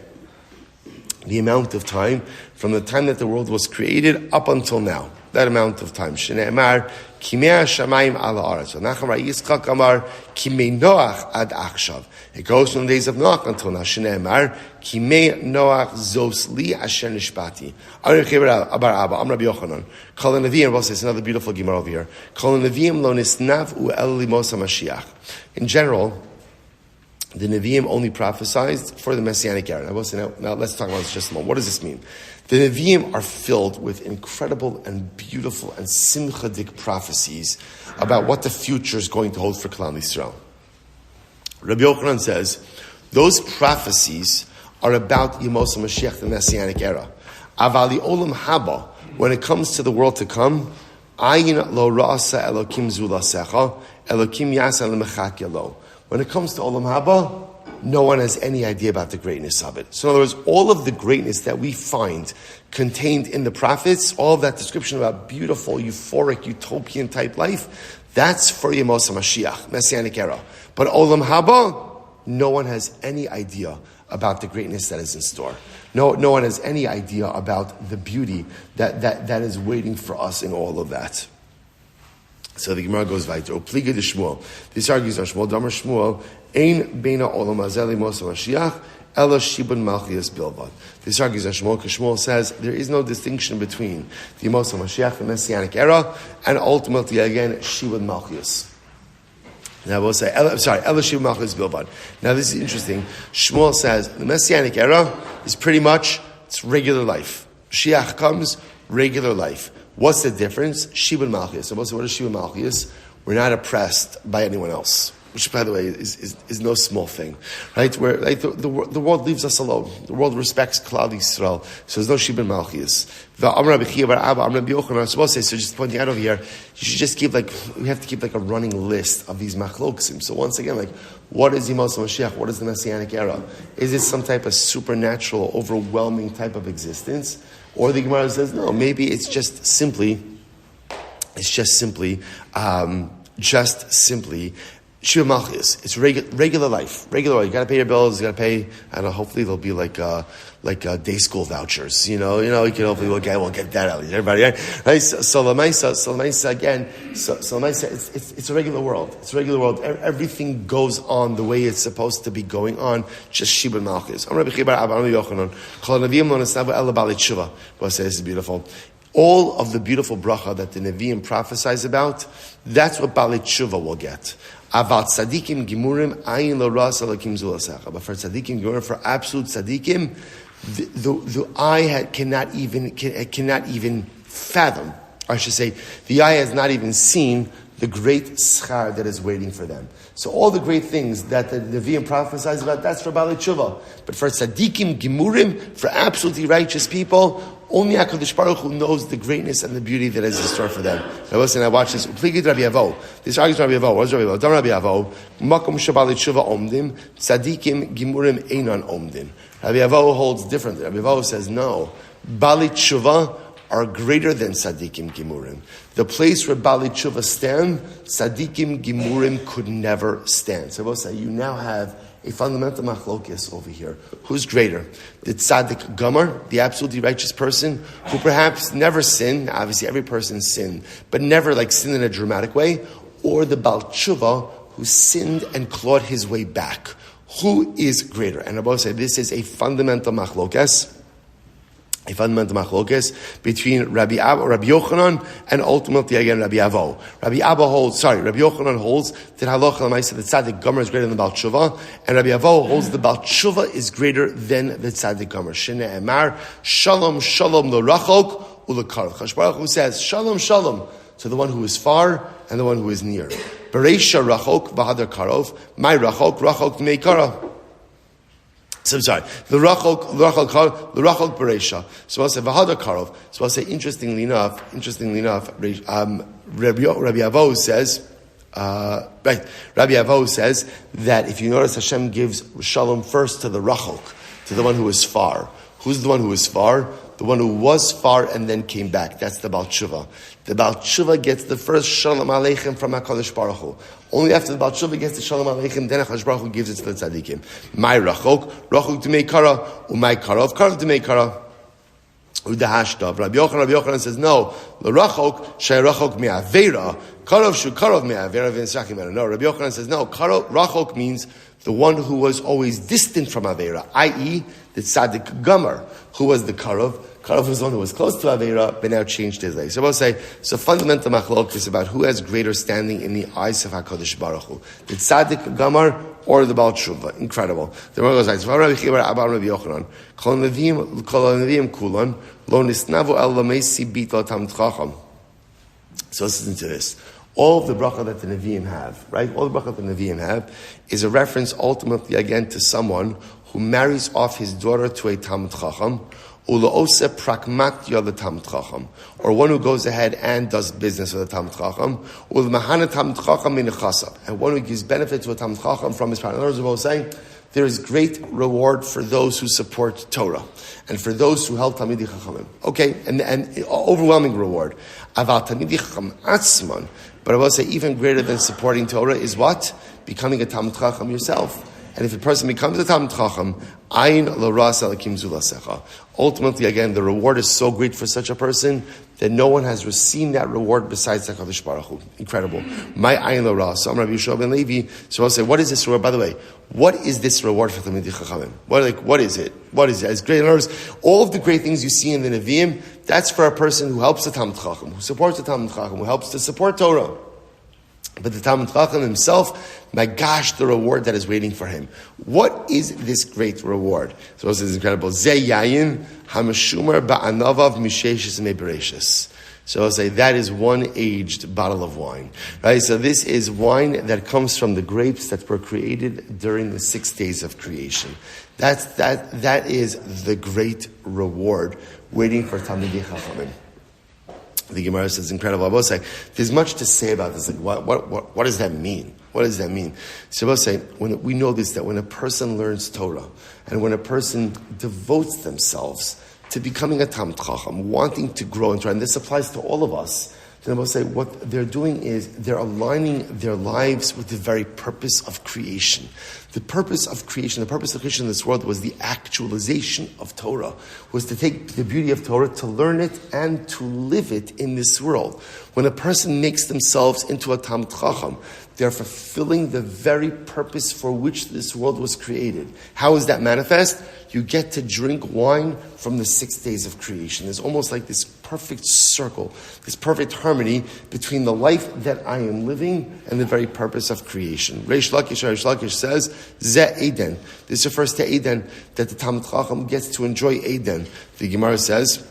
the amount of time from the time that the world was created up until now. That amount of time. Shene Emar Kimei Shamayim Ala Aretz. Nacham Yitzchak Amar Kimei Noach Ad Achshav. It goes from the days of Noach until now. Shene Emar Kimei Noach Zos Li Asher Nishpati. Abar Abba Am Rabbi Yochanan. Kol Neviim. We'll say it's another beautiful Gemara over here. Kol Neviim Lo Nisnav U'el Limos HaMashiach. In general, the Nevi'im only prophesied for the Messianic era. Now let's talk about this just a moment. What does this mean? The Nevi'im are filled with incredible and beautiful and simchadik prophecies about what the future is going to hold for Klal Yisrael. Rabbi Yochanan says, those prophecies are about Yemos HaMashiach, the Messianic era. Avali Olam Haba, when it comes to the world to come, Ayin lo ra'asa Elokim zulasecha, Elokim yasa lemechak yalo. When it comes to Olam Haba, no one has any idea about the greatness of it. So in other words, all of the greatness that we find contained in the prophets, all of that description about beautiful, euphoric, utopian type life, that's for Yemos HaMashiach, Messianic era. But Olam Haba, no one has any idea about the greatness that is in store. No one has any idea about the beauty that is waiting for us in all of that. So the Gemara goes weiter. Opliga de Shmuel. This argues on Shmuel. Damar Shmuel. Ein beina olam hazeh limos HaMashiach ela shibun malchias bilvad. This argues on Shmuel because Shmuel says there is no distinction between the Yemos HaMashiach, the Messianic era, and ultimately again shibun malchias. Now we'll say ela shibun malchias bilvad. Now this is interesting. Shmuel says the Messianic era is pretty much it's regular life. Mashiach comes, regular life. What's the difference? Shibun Malchus. So what is Shibun Malchus? We're not oppressed by anyone else, which, by the way, is no small thing, right? Where the world leaves us alone. The world respects Klal Yisrael, so there's no Shibun Malchus. So just pointing out over here, you should just we have to keep a running list of these machloksim. So once again, what is Yemos HaMashiach? What is the Messianic era? Is it some type of supernatural, overwhelming type of existence? Or the Gemara says, no, maybe it's just simply Shiva Malchus. It's regular life. Regular life. You got to pay your bills. You got to pay. And hopefully there'll be like day school vouchers. You can hopefully we'll get that out. Everybody, right? So Lamaisa again. So Lamaisa, it's a regular world. It's a regular world. Everything goes on the way it's supposed to be going on. Just Shiva Malchus. I'm Rabbi Yochanan. This is beautiful. All of the beautiful bracha that the Nevi'im prophesies about, that's what Balei Tshuva will get. Aval tzadikim gimurim ayin lo ras alakim zulasecha. But for tzadikim gimurim, for absolute tzadikim, the eye cannot even fathom. Or I should say, the eye has not even seen the great schar that is waiting for them. So all the great things that the Nevi'im prophesies about, that's for Balei Tshuva. But for tzadikim gimurim, for absolutely righteous people, only HaKadosh Baruch Hu knows the greatness and the beauty that is in store for them. Now listen, I watch this. Upligid Rabbi Avo. This argues Rabbi Avo. What is Rabbi Avo? Dam Rabbi Avo. Makom Shabbalit Tshuva Omdim. Tzadikim Gimurim Einan Omdim. Rabbi Avo holds differently. Rabbi Avo says, no. Balit Tshuva are greater than Tzadikim Gimurim. The place where Balit Tshuva stand, Tzadikim Gimurim could never stand. So say you now have a fundamental machlokes over here. Who's greater? The tzaddik gomer, the absolutely righteous person, who perhaps never sinned, obviously every person sinned, but never sinned in a dramatic way, or the Bal Tshuva, who sinned and clawed his way back. Who is greater? And Rabbi said this is a fundamental machlokes. A fundamental machlokes between Rabbi Yochanan and ultimately again Rabbi Avo. Rabbi Yochanan holds that halacha l'maisa the tzaddik gomer is greater than the Bal Tshuva, and Rabbi Avo holds the Bal Tshuva is greater than the tzaddik gomer. Shene emar shalom shalom l'rachok u'lekarov. Kadosh Baruch Hu says shalom shalom to the one who is far and the one who is near. Bereisha rachok v'hadar karov. My rachok tmei kara. So I'm sorry. The rachok bereisha. So I'll say v'hadar karov. So I'll say interestingly enough, Rabbi Avo says. Rabbi Avo says that if you notice, Hashem gives shalom first to the rachok, to the one who is far. Who's the one who is far? The one who was far and then came back. That's the Bal Tshuva. The Bal Tshuva gets the first Shalom Aleichem from HaKadosh Baruch Hu. Only after the Bal Tshuva gets the Shalom Aleichem, then HaKadosh Baruch Hu gives it to the Tzadikim. My Rachok D'mei Kara, Umay Karov D'mei Kara. Udahashtav. Rabbi Yochanan says, no, the Rachok, Shei Rachok Me'avera, Karov Shu Karov Me'avera V'Nisachim. No, Rabbi Yochanan says, no, Rachok means the one who was always distant from Avera, i.e., the Tzaddik Gomer, who was the Karov. Karov was the one who was close to Avera, but now changed his life. So we'll say, fundamental machlok is about who has greater standing in the eyes of HaKadosh Baruch Hu. The Tzaddik Gomer or the Bal Tshuva. Incredible. The Gemara goes like, Rabbi Yochanan, Kol Nevi'im Kulan, Lo Nisnavu El Lameisi Bito Tam Tchacham. So listen to this. All of the bracha that the Nevi'im have, right? All the bracha that the Nevi'im have is a reference ultimately again to someone who marries off his daughter to a Talmud Chacham, or one who goes ahead and does business with a Talmud Chacham, and one who gives benefit to a Talmud Chacham from his parents. In other words, saying there is great reward for those who support Torah and for those who help Talmidei Chachamim. Okay, and overwhelming reward. Aval Talmidei Chacham atzman, but I will say even greater than supporting Torah is what? Becoming a Talmud Chacham yourself. And if a person becomes a Talmud Chacham, ayin l'ras alakim zulasecha. Ultimately, again, the reward is so great for such a person that no one has received that reward besides HaKadosh Baruch Hu. Incredible. My ayin l'ras. So I'm Rabbi Shmuel ben Levi. So I'll say, what is this reward? By the way, what is this reward for Talmidei Chachamim? What is it? What is it? It's great. In other words, all of the great things you see in the Nevi'im, that's for a person who helps the Talmud Chacham, who supports the Talmud Chacham, who helps to support Torah. But the Talmud Chacham himself, my gosh, the reward that is waiting for him. What is this great reward? So this is incredible. Ze yayin hamashumer ba'anavav misheshis mebereshis. So I'll say that is one aged bottle of wine. Right? So this is wine that comes from the grapes that were created during the 6 days of creation. That is the great reward waiting for Talmidei Chachamim. The Gemara says incredible. I will say there's much to say about this. Like, what does that mean? What does that mean? So I will say we know this, that when a person learns Torah and when a person devotes themselves to becoming a Talmud Chacham, wanting to grow in Torah, and this applies to all of us. Then we'll say what they're doing is they're aligning their lives with the very purpose of creation. The purpose of creation in this world was the actualization of Torah, was to take the beauty of Torah, to learn it, and to live it in this world. When a person makes themselves into a Talmid Chacham, they're fulfilling the very purpose for which this world was created. How is that manifest? You get to drink wine from the 6 days of creation. There's almost like this perfect circle, this perfect harmony between the life that I am living and the very purpose of creation. Reish Lakish says, Ze Eden. This refers to Eden, that the Talmid Chacham gets to enjoy Eden. The Gemara says,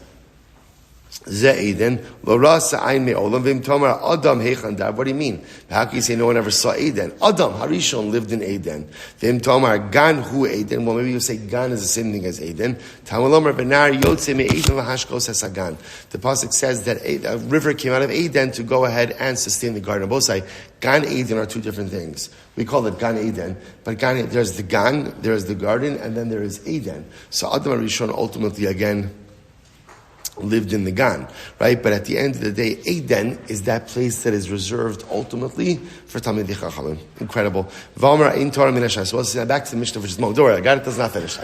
Ze Eden, Lo Rasa Ein Me'olam V'im Tomar Adam Heichan Dar. What do you mean? How can you say no one ever saw Eden? Adam Harishon lived in Eden. V'im Tomar Gan Hu Eden. Well, maybe you say Gan is the same thing as Eden. Tamalomar Benar Yotze Me'Eden L'Hashkos Hasagan. The pasuk says that a river came out of Eden to go ahead and sustain the garden. Both say Gan Eden are two different things. We call it Gan Eden, but there's the Gan, there's the garden, and then there is Eden. So Adam Harishon ultimately again lived in the Gan, right? But at the end of the day, Eden is that place that is reserved ultimately for Talmidei Chachamim. Incredible. V'amar ein Torah min Hashem. So let's back to the Mishnah, which is don't worry, I got it does not finish.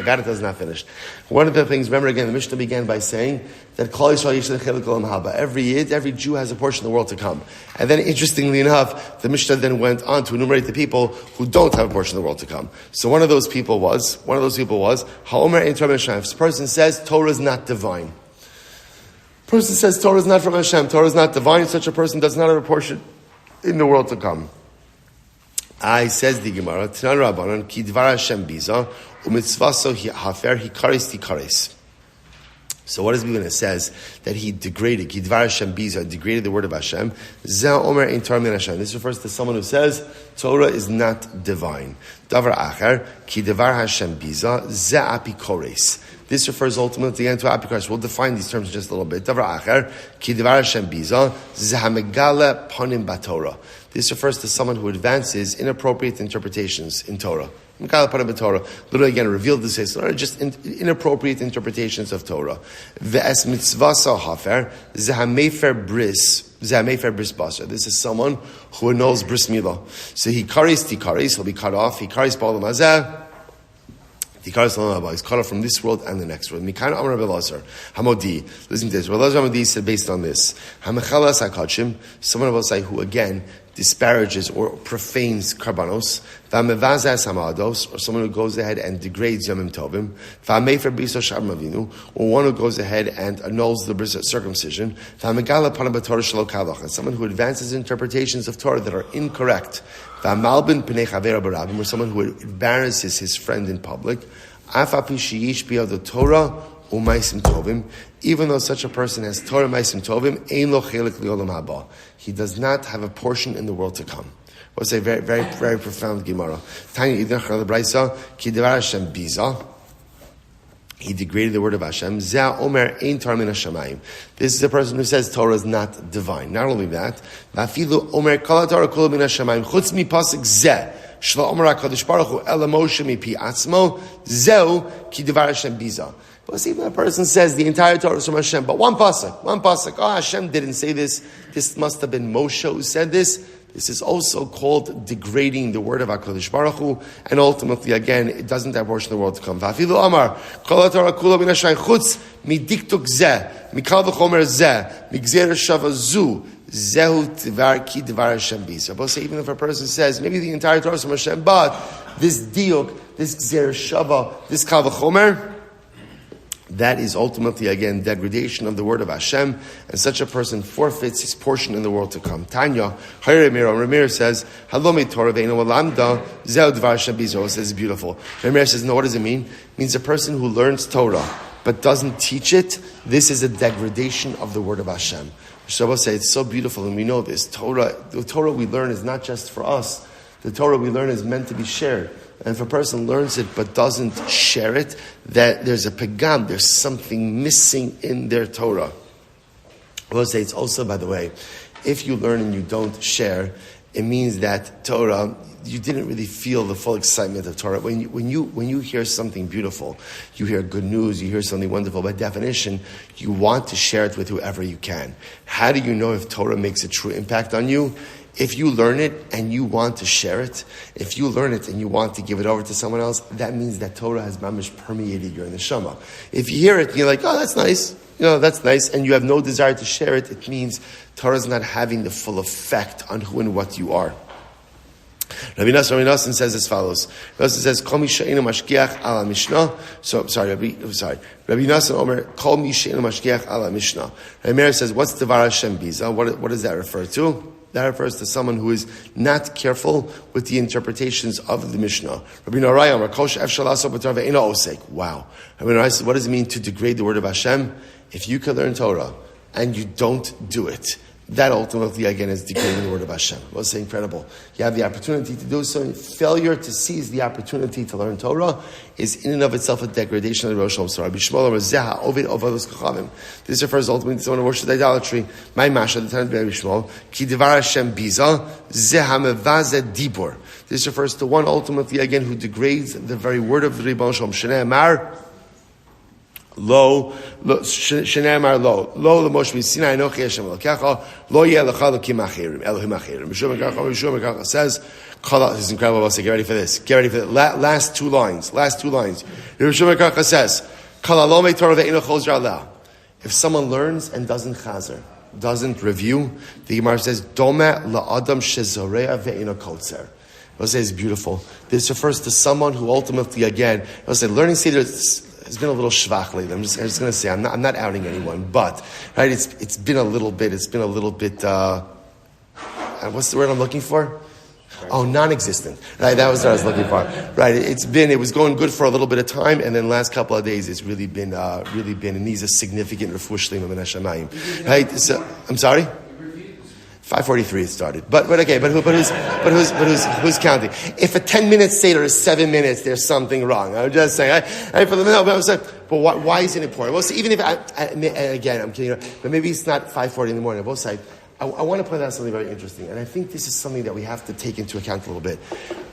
One of the things, remember again, the Mishnah began by saying that Klal Yisrael Yisrael Chelik Olam Haba. Every Jew has a portion of the world to come. And then, interestingly enough, the Mishnah then went on to enumerate the people who don't have a portion of the world to come. So one of those people was Ha'omer ein Torah min Hashem. If this person says Torah is not divine, person says Torah is not from Hashem, Torah is not divine, such a person does not have a portion in the world to come. Says the Gemara, T'nan Rabbanan, ki dvar Hashem biza, u'mitzvaso hafer hikaris tikaris. So what does it mean when it says that he degraded, ki dvar Hashem biza, degraded the word of Hashem? Zeh omer ein Torah min Hashem. This refers to someone who says Torah is not divine. Davar acher, ki dvar Hashem biza, zeh apikores. This refers ultimately again to apikores. We'll define these terms in just a little bit. Davar acher, ki dvar Hashem biza, zeh hamegala panim batorah. This refers to someone who advances inappropriate interpretations in Torah. Literally again, revealed this is just inappropriate interpretations of Torah. Ve'es mitzvasa hafer zehamefer bris basar. This is someone who annuls bris milah. So he karis tikaris, he'll be cut off. He karis ba'olam hazeh. He's cut off from this world and the next world. Mikan Amar Elozer Hamodi. Listen to this. Elozer Hamodi said based on this. Hamechalas hakachim. Someone will say who again disparages or profanes karbanos. V'amevazas hamados, or someone who goes ahead and degrades yomim tovim. V'amefer biso shabim avinu, or one who goes ahead and annuls the bris circumcision. V'amegala panabatorah shelo kalach, and someone who advances interpretations of Torah that are incorrect. V'amalbin pnei chavera barabim, or someone who embarrasses his friend in public. Afapi sheyish biyad Torah u'maisim tovim. Even though such a person has Torah maisim tovim, ein lo chelik liolam haba. He does not have a portion in the world to come. We'll say very, very, very profound Gemara. Tanya idach Braisa ki devar Hashem biza. He degraded the word of Hashem. Zeh omer ein Torah min hashamayim. This is a person who says Torah is not divine. Not only that, vafilu omer kol Torah kula min hashamayim chutz mi pasuk zeh. Shlo omer HaKadosh Baruch Hu ela Moshe mipi atzmo zeu ki devar Hashem biza. But even a person says the entire Torah is from Hashem, but one pasuk. Oh, Hashem didn't say this. This must have been Moshe who said this. This is also called degrading the word of HaKadosh Baruch Hu, and ultimately, again, it doesn't have portion of the world to come. Vafilu Amar, Kol Torah Kula Min Hashem Chutz Midiktuk Zeh, Mikal V'Chomer Zeh, Migzer Shava Zu, Zehu Tvar Ki Dvar Hashem Bi. So both say even if a person says maybe the entire Torah is from Hashem, but this diuk, this Gzer Shava, this Kal V'Chomer, that is ultimately, again, degradation of the word of Hashem, and such a person forfeits his portion in the world to come. Tanya, Ramir says, Halome Torah ve'ino alamda, zeh dvar Hashem bizo. Says beautiful. Ramir says, no, what does it mean? It means a person who learns Torah, but doesn't teach it, this is a degradation of the word of Hashem. Shabbos say, it's so beautiful, and we know this. The Torah we learn is not just for us. The Torah we learn is meant to be shared. And if a person learns it but doesn't share it, that there's a pegam, there's something missing in their Torah. I will say it's also, by the way, if you learn and you don't share, it means that Torah, you didn't really feel the full excitement of Torah. When you hear something beautiful, you hear good news, you hear something wonderful, by definition, you want to share it with whoever you can. How do you know if Torah makes a true impact on you? If you learn it and you want to share it, if you learn it and you want to give it over to someone else, that means that Torah has mamish permeated your neshama. If you hear it and you're like, oh, that's nice, that's nice, and you have no desire to share it, it means Torah is not having the full effect on who and what you are. Rabbi Nassim says as follows. Rabbi Nassim says, "Kol mi she'einu mashgiach ala mishnah." Rabbi Nassim Omer, "Kol mi she'einu mashgiach ala mishnah." Rabbi Meir says, "What's Devar Hashem biza? What does that refer to?" That refers to someone who is not careful with the interpretations of the Mishnah. Rabbi Norai Omer, "Kol she'ef shalaso b'Torah ve'eino osek." Wow. Rabbi Norai says, what does it mean to degrade the word of Hashem? If you can learn Torah and you don't do it, that ultimately, again, is degrading the word of Hashem. Well, it's incredible. You have the opportunity to do so. Failure to seize the opportunity to learn Torah is in and of itself a degradation of the Rosh Hashanah. Rabbi Shmuel Silber, Ovid Ovados Kachavim. This refers ultimately to someone who worships idolatry. My Masha, the time of Rabbi Shmuel, Ki Devar Hashem Biza, Zeha Mevaze Dibur. This refers to one ultimately, again, who degrades the very word of the Rebbe Shalom. Shnei Amar, Lo, Shnei Amar Lo the Moshe Sinai Anochi Hashem Elokecha, Lo Yeh Lecha Elokim Achirim, Elohim Achirim. B'Shum Kacha says, this is incredible. I'll say, get ready for this. Get ready for it. Last two lines. B'Shum Kacha says, Kala Lo Me Torah Ve'ino Chozra Allah. If someone learns and doesn't chazer, doesn't review, the Gemara says, Dome la'adam shezorea ve'ino kotzer. I'll say it's beautiful. This refers to someone who ultimately, again, I'll say, learning Seder has been a little schwach lately. I'm just going to say, I'm not outing anyone, but, right, it's been a little bit, what's the word I'm looking for? Oh, non-existent. Right, that was what I was looking for. Right, it was going good for a little bit of time, and then last couple of days it's really been, and needs a significant refuah shleima min hashamayim. Right, so, I'm sorry? 5:43 it started, but who's counting? If a 10-minute seder is 7 minutes, there's something wrong. I'm just saying. But why is it important? Well, so even if again, I'm kidding, but maybe it's not 5:40 in the morning. Both sides. I want to point out something very interesting, and I think this is something that we have to take into account a little bit.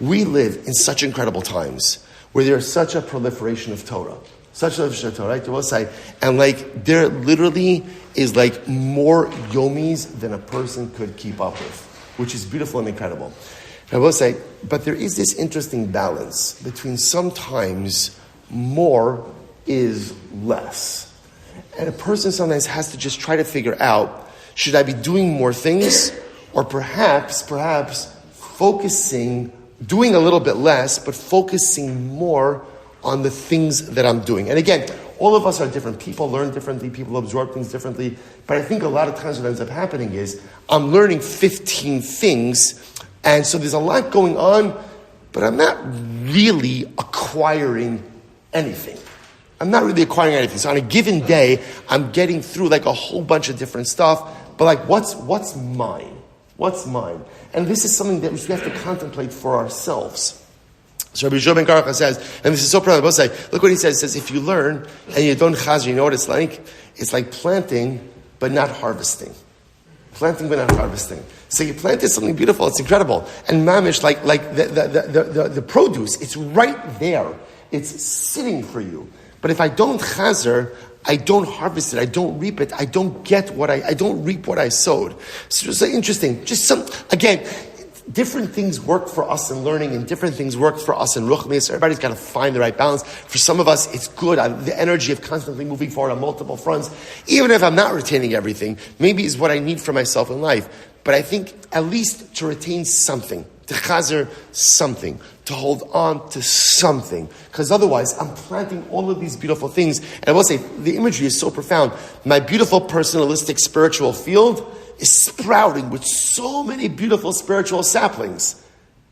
We live in such incredible times where there's such a proliferation of Torah. Right? And there literally is more yomis than a person could keep up with, which is beautiful and incredible. I will say, but there is this interesting balance between sometimes more is less. And a person sometimes has to just try to figure out, should I be doing more things, or perhaps focusing, doing a little bit less, but focusing more on the things that I'm doing. And again, all of us are different. People learn differently. People absorb things differently. But I think a lot of times what ends up happening is I'm learning 15 things, and so there's a lot going on, but I'm not really acquiring anything. So on a given day, I'm getting through a whole bunch of different stuff, but what's mine? What's mine? And this is something that we have to contemplate for ourselves. So Rabbi Shmuel Silber says, and this is so proud, both sides, look what he says. He says, if you learn and you don't chazer, you know what it's like? It's like planting, but not harvesting. Planting, but not harvesting. So you planted something beautiful, it's incredible. And mamish, the produce, it's right there. It's sitting for you. But if I don't chazer, I don't harvest it, I don't reap it, I don't reap what I sowed. So it's interesting. Again, different things work for us in learning, and different things work for us in ruchnis. Everybody's got to find the right balance. For some of us, it's good. The energy of constantly moving forward on multiple fronts, even if I'm not retaining everything, maybe is what I need for myself in life. But I think at least to retain something, to chazer something, to hold on to something. Because otherwise, I'm planting all of these beautiful things. And I will say, the imagery is so profound. My beautiful, personalistic, spiritual field is sprouting with so many beautiful spiritual saplings.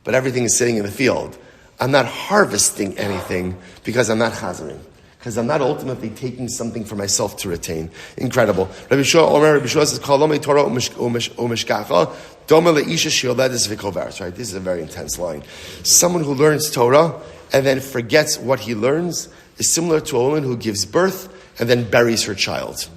But everything is sitting in the field. I'm not harvesting anything because I'm not chazering. Because I'm not ultimately taking something for myself to retain. Incredible. Rabbi Shmuel says, Kolomei Torah umeshkacha, doma leisha shioledes v'kovaris. Right? This is a very intense line. Someone who learns Torah and then forgets what he learns is similar to a woman who gives birth and then buries her child.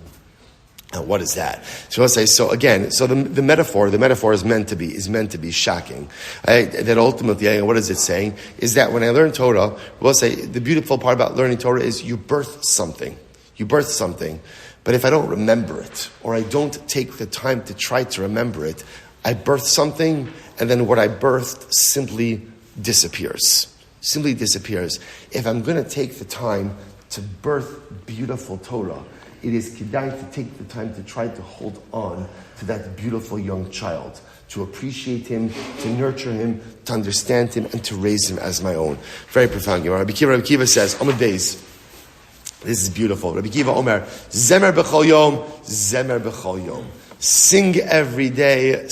And what is that? So I'll say, so the metaphor is meant to be shocking. That ultimately, what is it saying? Is that when I learn Torah, we'll say the beautiful part about learning Torah is you birth something. But if I don't remember it, or I don't take the time to try to remember it, I birth something, and then what I birthed simply disappears. If I'm going to take the time to birth beautiful Torah, it is kedai to take the time to try to hold on to that beautiful young child, to appreciate him, to nurture him, to understand him, and to raise him as my own. Very profound. Rabbi Kiva says, Amud Beis. This is beautiful. Rabbi Kiva Omer, Zemer b'chol yom. Sing every day.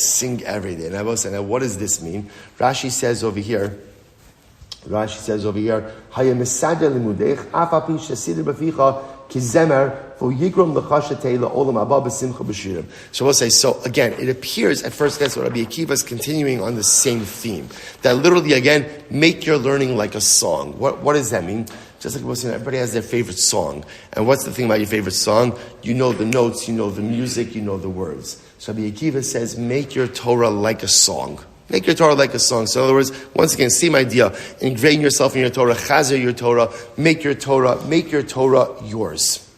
And I will say, now what does this mean? Rashi says over here, Haya mesader limudech, af api shesider b'ficha, ki zemer, v'yigrom l'chashetei la'olam abba b'simcha b'shirim. So we'll say, so again, it appears at first glance that Rabbi Akiva is continuing on the same theme. That literally, again, make your learning like a song. What does that mean? Just like we're saying, everybody has their favorite song. And what's the thing about your favorite song? You know the notes, you know the music, you know the words. So Rabbi Akiva says, make your Torah like a song. Make your Torah like a song. So in other words, once again, same idea. Ingrain yourself in your Torah, chazer your Torah, make your Torah yours.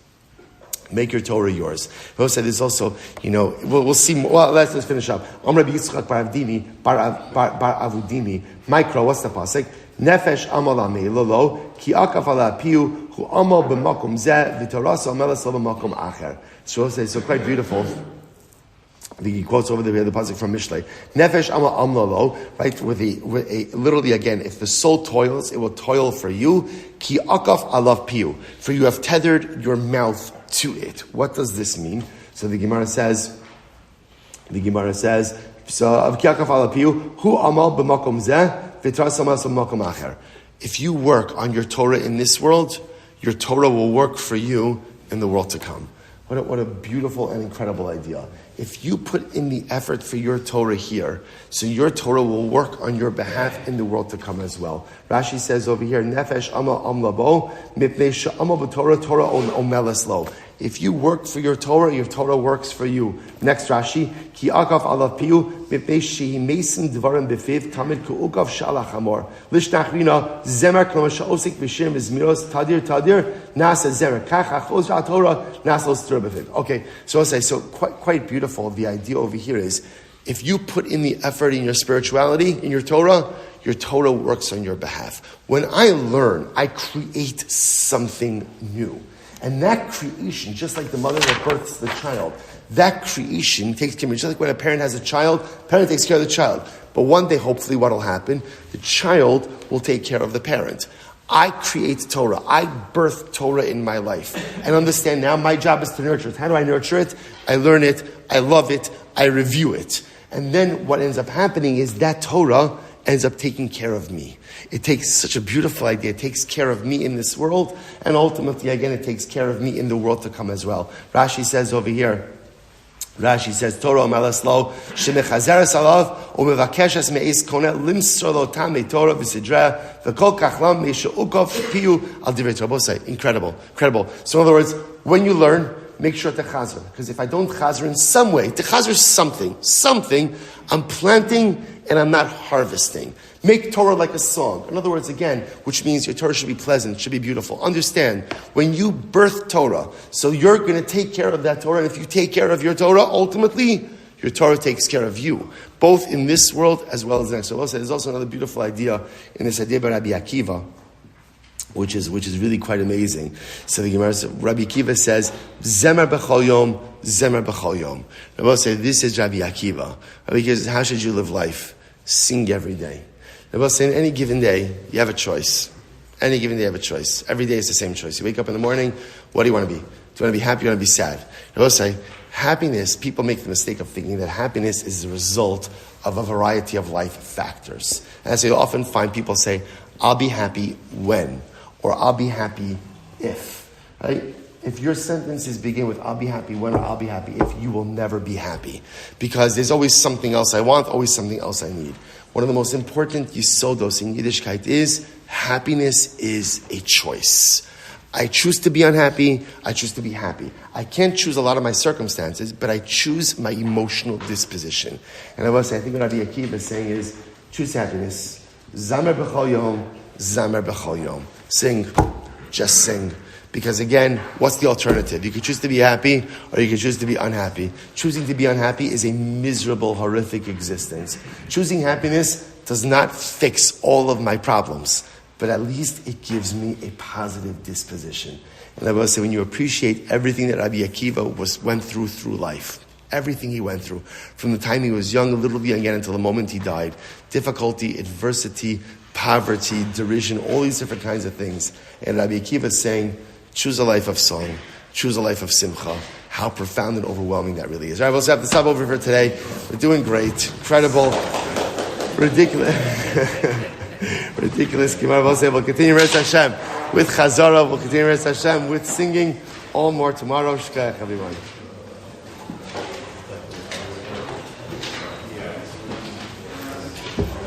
Make your Torah yours. We'll say this also, we'll see more. Well, let's finish up. Rabbi Yitzchak bar Avudimi, Mikra, what's the pasuk? Nefesh amal lolo, ki akaf ala piu, hu amal b'makom zeh, v'torasa amelas lo b'makom acher. So we'll say, so quite beautiful. The quotes over there, the pasuk from Mishlei. Nefesh amal amlalo, right? Literally again, if the soul toils, it will toil for you. Ki akaf alav piu, for you have tethered your mouth to it. What does this mean? So the Gemara says, so ki akaf alav piu, hu amal b'makom zeh, v'torasa amelas lo b'makom acher. If you work on your Torah in this world, your Torah will work for you in the world to come. What a beautiful and incredible idea. If you put in the effort for your Torah here, so your Torah will work on your behalf in the world to come as well. Rashi says over here, Nefesh ama amlabo, mipnei she'ama b'Torah, Torah omelas lo. If you work for your Torah works for you. Next Rashi, Ki akaf alav piu, mipnei shehi mesim dvarim befiv, tamid ku'ukav shalach hamor. Lishnachrina, zemer kloma sha'osik b'shir mizmiros, tadir, nasa zemer, kach achos Torah, nasa l'stir befiv. Okay, so I'll say, so quite beautiful. The idea over here is, if you put in the effort in your spirituality, in your Torah works on your behalf. When I learn, I create something new. And that creation, just like the mother that births the child, that creation takes care of it. Just like when a parent has a child, parent takes care of the child. But one day, hopefully, what will happen? The child will take care of the parent. I create Torah. I birth Torah in my life. And understand now, my job is to nurture it. How do I nurture it? I learn it, I love it, I review it. And then what ends up happening is that Torah ends up taking care of me. It takes such a beautiful idea. It takes care of me in this world, and ultimately, again, it takes care of me in the world to come as well. Rashi says over here, Torah omelas lo, shemechazeres alav, umevakeshes me'is koneh, limsro lo tamei Torah v'sidreh, v'kol kachlam me'she'ukov piu al divrei Torah. Incredible. So in other words, when you learn, make sure to chazer. Because if I don't chazer in some way, to chazer something, I'm planting and I'm not harvesting. Make Torah like a song. In other words, again, which means your Torah should be pleasant, should be beautiful. Understand, when you birth Torah, so you're going to take care of that Torah, and if you take care of your Torah, ultimately, your Torah takes care of you, both in this world as well as the next. So there's also another beautiful idea in this idea about Rabbi Akiva, which is really quite amazing. So the Gemara says, Rabbi Akiva says, Zemer b'chol yom. Rabbi says, this is Rabbi Akiva. Rabbi Akiva says, how should you live life? Sing every day. Rabbi says, any given day, you have a choice. Any given day, you have a choice. Every day is the same choice. You wake up in the morning, what do you want to be? Do you want to be happy or do you want to be sad? Rabbi say, happiness, people make the mistake of thinking that happiness is the result of a variety of life factors. And so you often find people say, I'll be happy when, or I'll be happy if, right? If your sentences begin with I'll be happy when or I'll be happy if, you will never be happy. Because there's always something else I want, always something else I need. One of the most important yisodos in Yiddishkeit is happiness is a choice. I choose to be unhappy. I choose to be happy. I can't choose a lot of my circumstances, but I choose my emotional disposition. And I will say, I think what Rabbi Akiva is saying is, choose happiness. Zamer b'chol yom, zamer b'chol yom. Sing. Just sing. Because again, what's the alternative? You could choose to be happy or you could choose to be unhappy. Choosing to be unhappy is a miserable, horrific existence. Choosing happiness does not fix all of my problems, but at least it gives me a positive disposition. And I will say, when you appreciate everything that Rabbi Akiva went through life, everything he went through, from the time he was young, a little young again, until the moment he died, difficulty, adversity, poverty, derision, all these different kinds of things. And Rabbi Akiva is saying, choose a life of song. Choose a life of simcha. How profound and overwhelming that really is. All right, we'll have to stop over for today. We're doing great. Incredible. Ridiculous. Ridiculous. We'll continue Rest Hashem with Chazara. We'll continue Rest Hashem with singing. All more tomorrow. Shkach, everyone.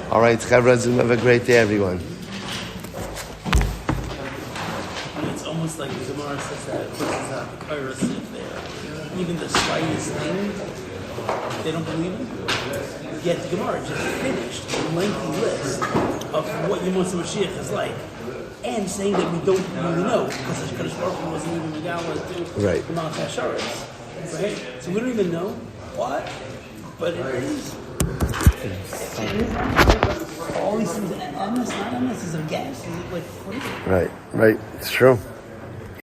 All right, Chavra, have a great day, everyone. Almost like the Gemara says that this is a chorus if they're even the slightest thing, they don't believe it. Yet the Gemara just finished a lengthy list of what Yom Mashiach is like, and saying that we don't really know because the Kadosh Baruch Hu wasn't even Megala to right. the Malach HaSharetz. Right? So we don't even know what, but it is. All these things, endless, not endless, is a guess. Is it like, what is it? Right, it's true.